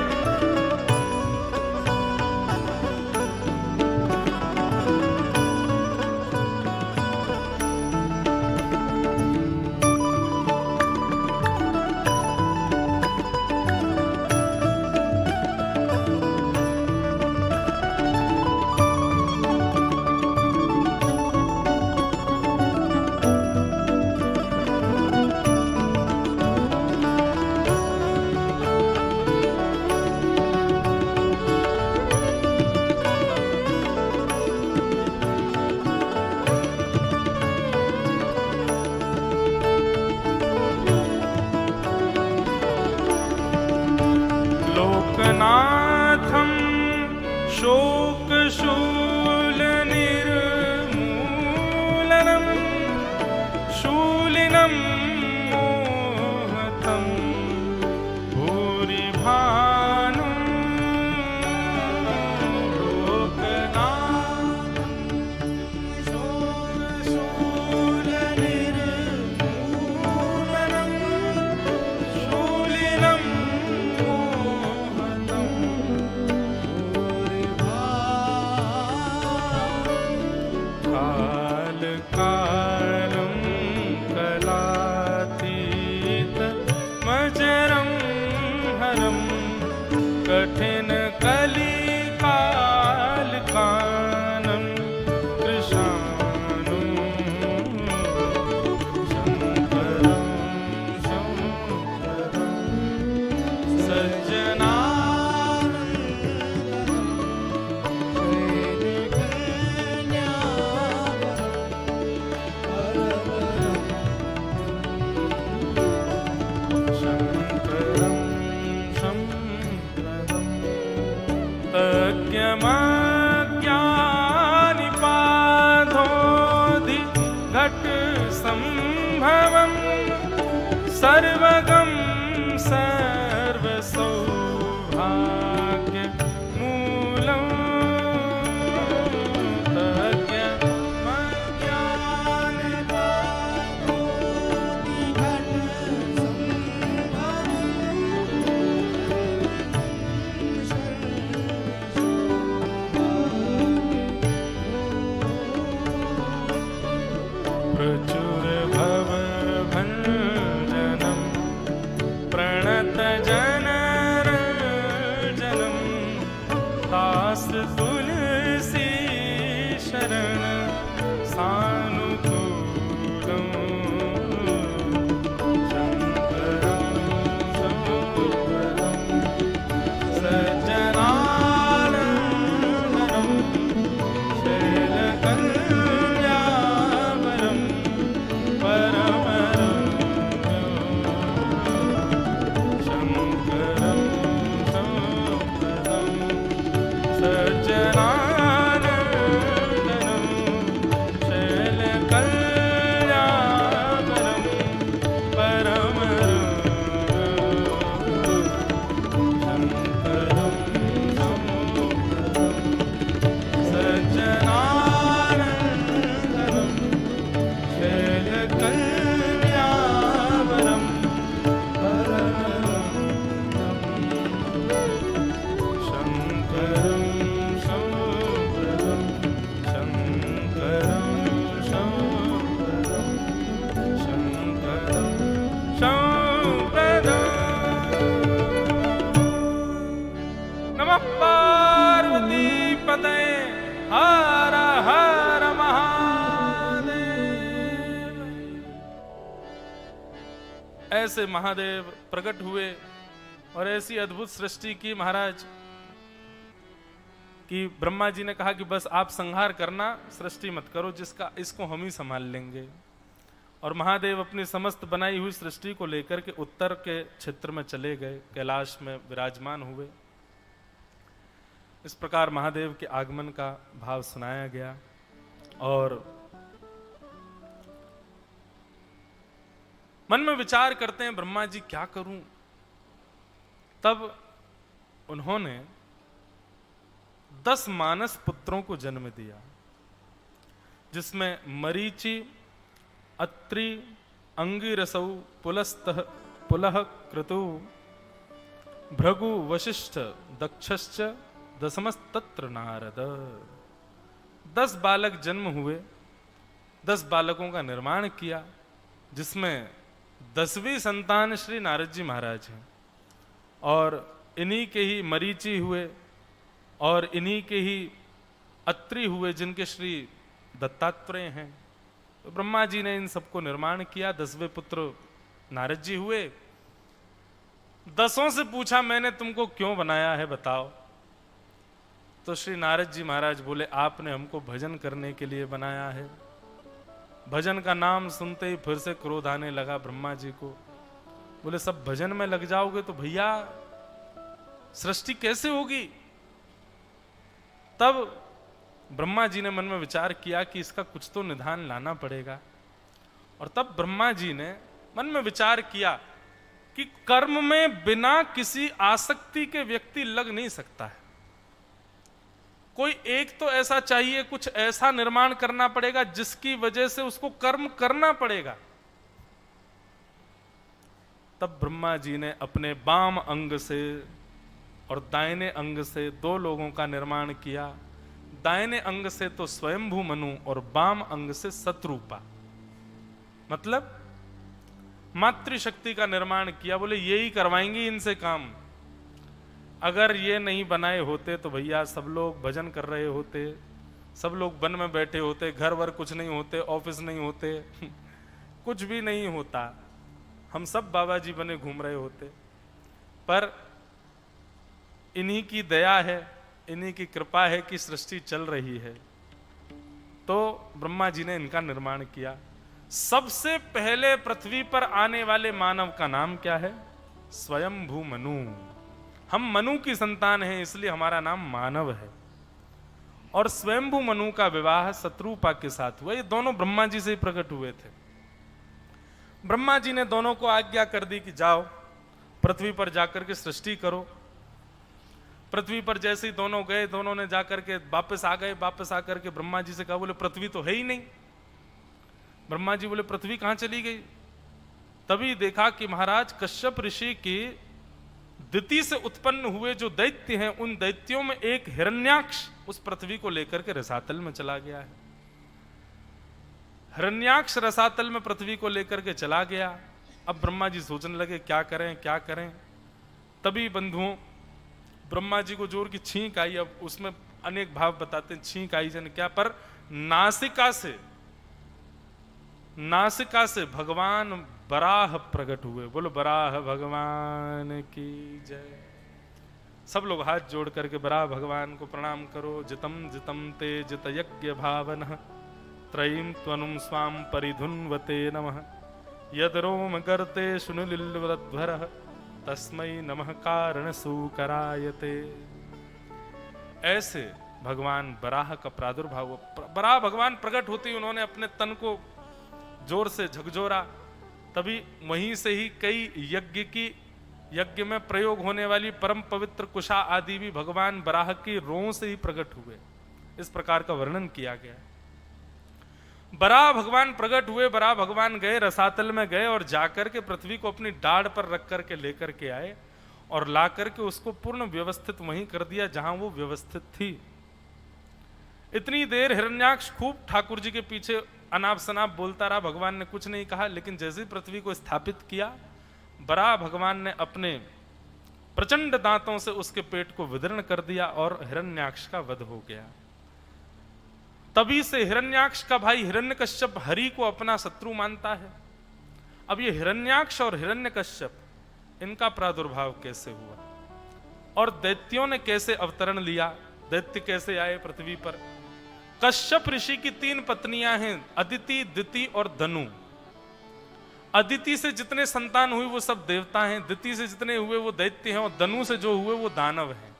घट संभवम सर्वगम सर्व सौभाग्य मूलम तज्ञ मज्ञान प्रचुर भव भंजनम प्रणत जनरंजनम दास तुलसी शरण सानुकूलम शंकरम संवरदम सज्जनानंदनम शैलकल्यावरम परमरम शंकरं संवरदं सज्जनानन्दनं शैलकल्यावरं परमरम शंकरं संवरदं सज्जनानन्दनं शैलकल्यावरं शंकरं संवरदं शंकरं संवरदं शंकरं संवरदं। नमः पार्वती पतये हर हर महादेव। ऐसे महादेव प्रकट हुए और ऐसी अद्भुत सृष्टि की महाराज कि ब्रह्मा जी ने कहा कि बस आप संहार करना, सृष्टि मत करो, जिसका इसको हम ही संभाल लेंगे। और महादेव अपनी समस्त बनाई हुई सृष्टि को लेकर के उत्तर के क्षेत्र में चले गए, कैलाश में विराजमान हुए। इस प्रकार महादेव के आगमन का भाव सुनाया गया। और मन में विचार करते हैं ब्रह्मा जी क्या करूं। तब उन्होंने 10 मानस पुत्रों को जन्म दिया, जिसमें मरीचि, अत्रि, अंगिरसौ, पुलस्तः, पुलह, क्रतु, भृगु, वशिष्ठ, दक्षश्च, दशमस्तत्र नारद। 10 बालक जन्म हुए, 10 बालकों का निर्माण किया, जिसमें 10वीं संतान श्री नारद जी महाराज हैं। और इन्हीं के ही मरीचि हुए और इन्हीं के ही अत्रि हुए, जिनके श्री दत्तात्रेय हैं। तो ब्रह्मा जी ने इन सबको निर्माण किया। 10वें पुत्र नारद जी हुए। 10 से पूछा मैंने तुमको क्यों बनाया है बताओ। तो श्री नारद जी महाराज बोले आपने हमको भजन करने के लिए बनाया है। भजन का नाम सुनते ही फिर से क्रोध आने लगा ब्रह्मा जी को। बोले सब भजन में लग जाओगे तो भैया सृष्टि कैसे होगी। तब ब्रह्मा जी ने मन में विचार किया कि इसका कुछ तो निदान लाना पड़ेगा। और तब ब्रह्मा जी ने मन में विचार किया कि कर्म में बिना किसी आसक्ति के व्यक्ति लग नहीं सकता है। कोई एक तो ऐसा चाहिए, कुछ ऐसा निर्माण करना पड़ेगा जिसकी वजह से उसको कर्म करना पड़ेगा। तब ब्रह्मा जी ने अपने बाम अंग से और दाहिने अंग से 2 लोगों का निर्माण किया। दाहिने अंग से तो स्वयंभू मनु और बाम अंग से शत्रुपा, मतलब मातृशक्ति का निर्माण किया। बोले यही करवाएंगे इनसे काम। अगर ये नहीं बनाए होते तो भैया सब लोग भजन कर रहे होते, सब लोग वन में बैठे होते, घर वर कुछ नहीं होते, ऑफिस नहीं होते, कुछ भी नहीं होता, हम सब बाबा जी बने घूम रहे होते। पर इन्हीं की दया है, इन्हीं की कृपा है कि सृष्टि चल रही है। तो ब्रह्मा जी ने इनका निर्माण किया। सबसे पहले पृथ्वी पर आने वाले मानव का नाम क्या है? स्वयंभू मनु। हम मनु की संतान हैं, इसलिए हमारा नाम मानव है। और स्वयंभू मनु का विवाह शत्रुपा के साथ हुआ। ये दोनों ब्रह्मा जी से ही प्रकट हुए थे। ब्रह्मा जी ने दोनों को आज्ञा कर दी कि जाओ पृथ्वी पर जाकर के सृष्टि करो। पृथ्वी पर जैसे ही दोनों गए, दोनों ने जाकर के वापस आ गए। वापस आकर के ब्रह्मा जी से कहा, बोले पृथ्वी तो है ही नहीं। ब्रह्मा जी बोले पृथ्वी कहां चली गई? तभी देखा कि महाराज कश्यप ऋषि की दिति से उत्पन्न हुए जो दैत्य हैं, उन दैत्यों में एक हिरण्याक्ष उस पृथ्वी को लेकर के रसातल में चला गया है। हिरण्याक्ष रसातल में पृथ्वी को लेकर के चला गया। अब ब्रह्मा जी सोचने लगे क्या करें क्या करें। तभी बंधुओं ब्रह्मा जी को जोर की छींक आई। अब उसमें अनेक भाव बताते हैं, छींक आई जन क्या, पर नासिका से भगवान बराह प्रकट हुए। बोलो बराह भगवान की जय। सब लोग हाथ जोड़ करके बराह भगवान को प्रणाम करो। जितम जितम ते जित यज्ञ भावन त्रयीम त्वनुम स्वाम परिधुन्वते नमः यद रोम करते शुनुलिल्वध्वर तस्मै नमः कारण सुकरायते। ऐसे भगवान बराह का प्रादुर्भाव हुआ। बराह भगवान प्रकट होते ही उन्होंने अपने तन को जोर से झकझोरा। तभी वहीं से ही कई यज्ञ में प्रयोग होने वाली परम पवित्र कुशा आदि भी भगवान बराह की रों से ही प्रकट हुए। इस प्रकार का वर्णन किया गया। बराह भगवान प्रकट हुए। बराह भगवान गए, रसातल में गए और जाकर के पृथ्वी को अपनी डाढ़ पर रख करके लेकर के आए और ला करके उसको पूर्ण व्यवस्थित वहीं कर दिया जहां वो व्यवस्थित थी। इतनी देर हिरण्याक्ष खूब ठाकुर जी के पीछे अनाप शनाप बोलता रहा। भगवान ने कुछ नहीं कहा, लेकिन जैसे ही पृथ्वी को स्थापित किया, बराह भगवान ने अपने प्रचंड दांतों से उसके पेट को विदीर्ण कर दिया और हिरण्याक्ष का वध हो गया। तभी से हिरण्याक्ष का भाई हिरण्यकश्यप हरि को अपना शत्रु मानता है। अब ये हिरण्याक्ष और हिरण्यकश्यप इनका प्रादुर्भाव कैसे हुआ और दैत्यों ने कैसे अवतरण लिया, दैत्य कैसे आए पृथ्वी पर? कश्यप ऋषि की 3 पत्नियां हैं, अदिति, दिति और धनु। अदिति से जितने संतान हुए वो सब देवता हैं, दिति से जितने हुए वो दैत्य हैं और धनु से जो हुए वो दानव हैं।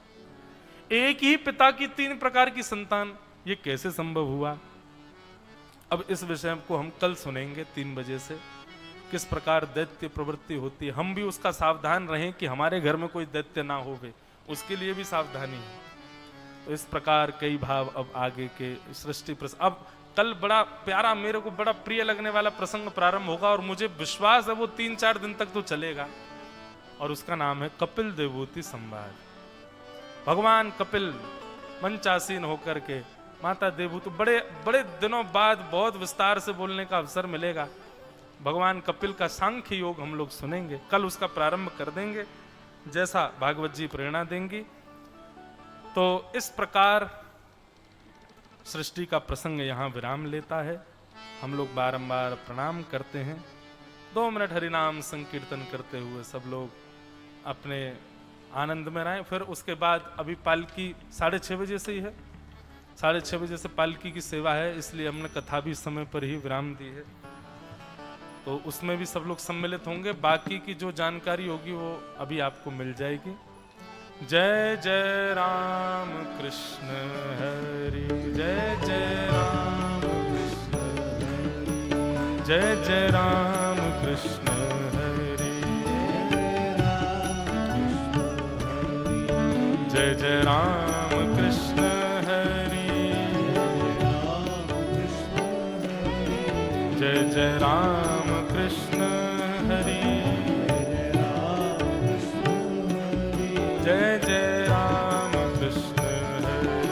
एक ही पिता की 3 प्रकार की संतान, ये कैसे संभव हुआ? अब इस विषय को हम कल सुनेंगे 3 बजे से, किस प्रकार दैत्य प्रवृत्ति होती है। हम भी उसका सावधान रहें कि हमारे घर में कोई दैत्य ना होवे, उसके लिए भी सावधानी है। तो इस प्रकार कई भाव अब आगे के सृष्टि अब कल बड़ा प्यारा, मेरे को बड़ा प्रिय लगने वाला प्रसंग प्रारंभ होगा और मुझे विश्वास है वो 3-4 दिन तक तो चलेगा और उसका नाम है कपिल देवूति संवाद। भगवान कपिल मंचासीन होकर के माता देवूति, बड़े बड़े दिनों बाद बहुत विस्तार से बोलने का अवसर मिलेगा। भगवान कपिल का सांख्य योग हम लोग सुनेंगे, कल उसका प्रारंभ कर देंगे जैसा भागवत जी प्रेरणा देंगी। तो इस प्रकार सृष्टि का प्रसंग यहाँ विराम लेता है। हम लोग बारंबार प्रणाम करते हैं। 2 मिनट हरिनाम संकीर्तन करते हुए सब लोग अपने आनंद में रहें। फिर उसके बाद अभी पालकी 6:30 बजे से ही है, 6:30 बजे से पालकी की सेवा है, इसलिए हमने कथा भी समय पर ही विराम दी है। तो उसमें भी सब लोग सम्मिलित होंगे। बाकी की जो जानकारी होगी वो अभी आपको मिल जाएगी। जय जय राम कृष्ण हरि, जय जय राम कृष्ण हरि, जय जय राम कृष्ण हरि, जय जय राम कृष्ण हरि, जय जय राम कृष्ण हरि, जय जय राम कृष्ण हरि,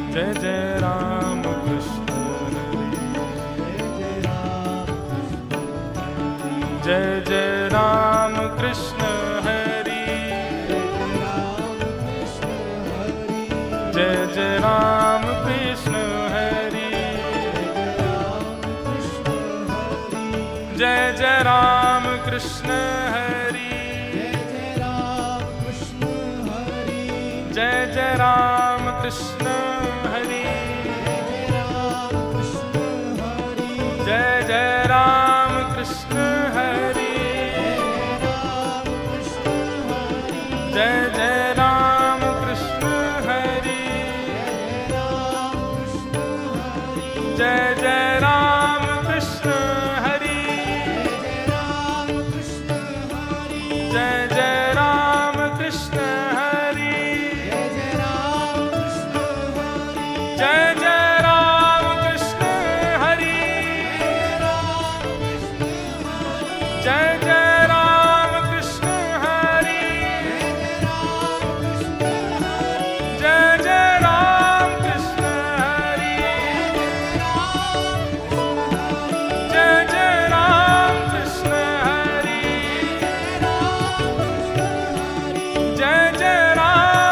जय जय राम कृष्ण हरि, जय जय राम कृष्ण हरि, जय जय राम कृष्ण हरि, जय जय राम कृष्ण हरि, जय जय राम कृष्ण हरि, जय जय राम कृष्ण हरि, जय जय राम कृष्ण हरि, जय जय राम कृष्ण हरि, जय जय राम कृष्ण हरि, जय जय राम कृष्ण हरि, जय जय राम कृष्ण हरि, जय जय राम कृष्ण हरि, जय जय राम कृष्ण हरि, जय जय राम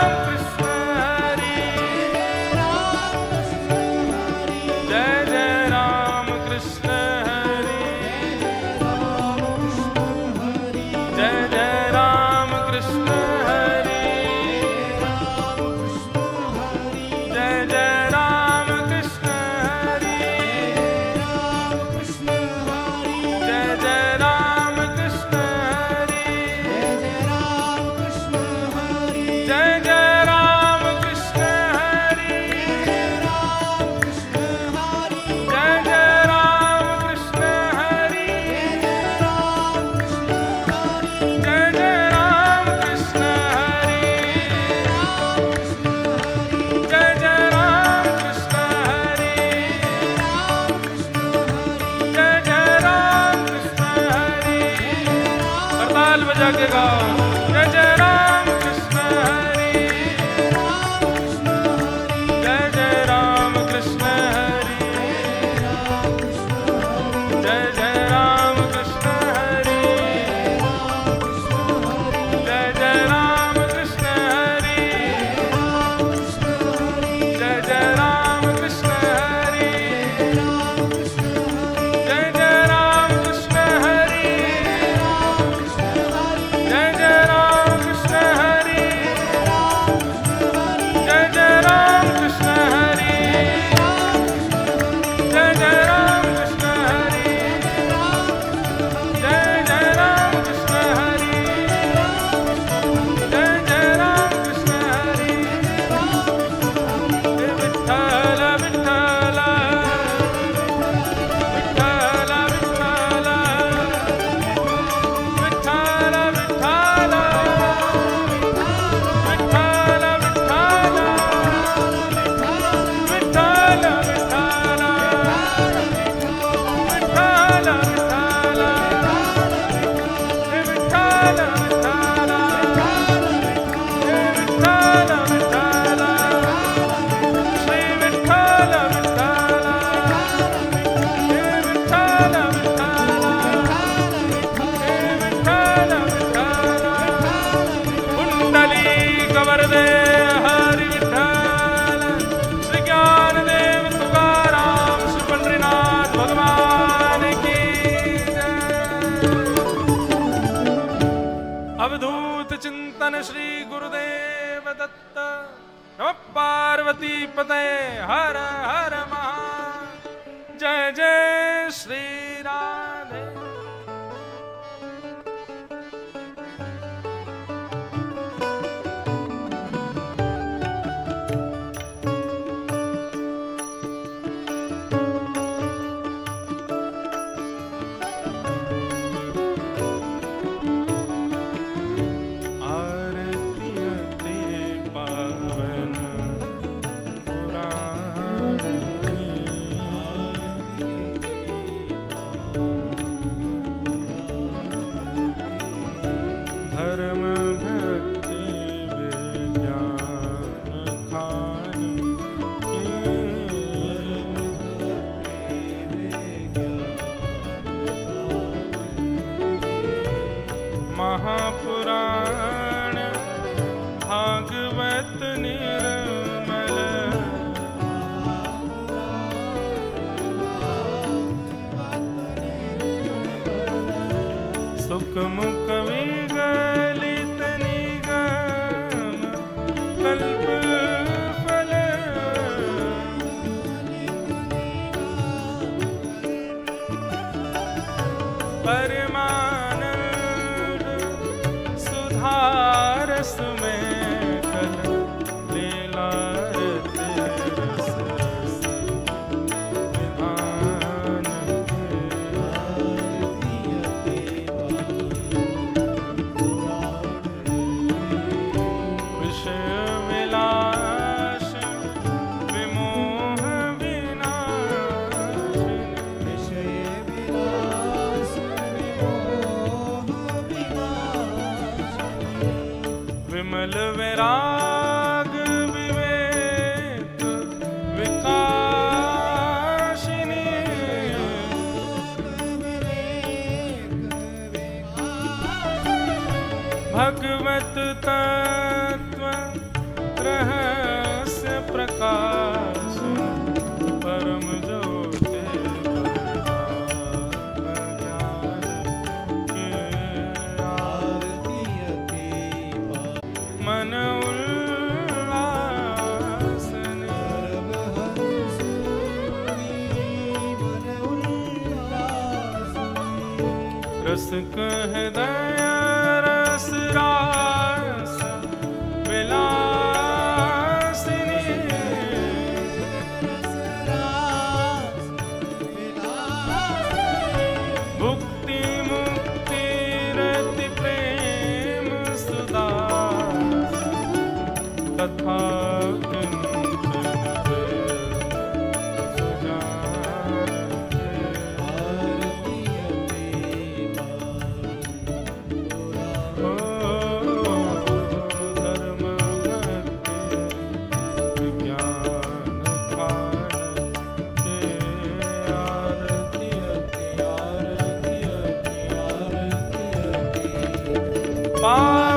कृष्ण हरि, जय जय राम कृष्ण हरि, जय जय राम कृष्ण हरि, जय जय राम कृष्ण हरि, जय जय राम कृष्ण हरि, जय जय राम कृष्ण हरि, जय जय राम कृष्ण हरि, जय जय राम कृष्ण हरि, करताल बजा के गाओ, जय जय राम कृष्ण हरि, जय जय राम कृष्ण हरि, जय जय राम कृष्ण हरि, जय जय राम कृष्ण हरि, जय जय राम कृष्ण हरि, जय जय राम कृष्ण हरि, जय जय राम कृष्ण हरि, जय जय राम कृष्ण हरि, जय जय राम कृष्ण हरि, जय जय राम कृष्ण हरि, जय जय राम कृष्ण हरि, हे विठ्ठल विठ्ठल, विठ्ठल विठ्ठल, विठ्ठल विठ्ठल, विठ्ठल विठ्ठल, विठ्ठल विठ्ठल, विठ्ठल विठ्ठल, हे विठ्ठल विठ्ठल, हे विठ्ठल विठ्ठल, श्री विठ्ठल विठ्ठल, हे विठ्ठल विठ्ठल, हे विठ्ठल विठ्ठल, कुंडलीक वरदे हरि विठ्ठल, श्री ज्ञानदेव तुकाराम, श्री पंढरीनाथ भगवान की जय। अवधूत चिंतन श्री गुरुदेव दत्त। नमः पार्वती पते, हर हर महा, जय जय श्री राधे। आरती अति पावन पुराण धर्म भक्ति विज्ञान खान महापुराण भागवत निर्मल, सुखमुख विगलित निगम कल्प फल, परमानंद सुधारस में कल लीला रस रस तत्व रहस्य प्रकाश परम ज्योति ज्ञान के आरती के मन उल्लास ने परमहंस मन उल्लास रस हृदय रस रास विलासिनी भुक्ति मुक्ति रति प्रेम सुधा तथा पा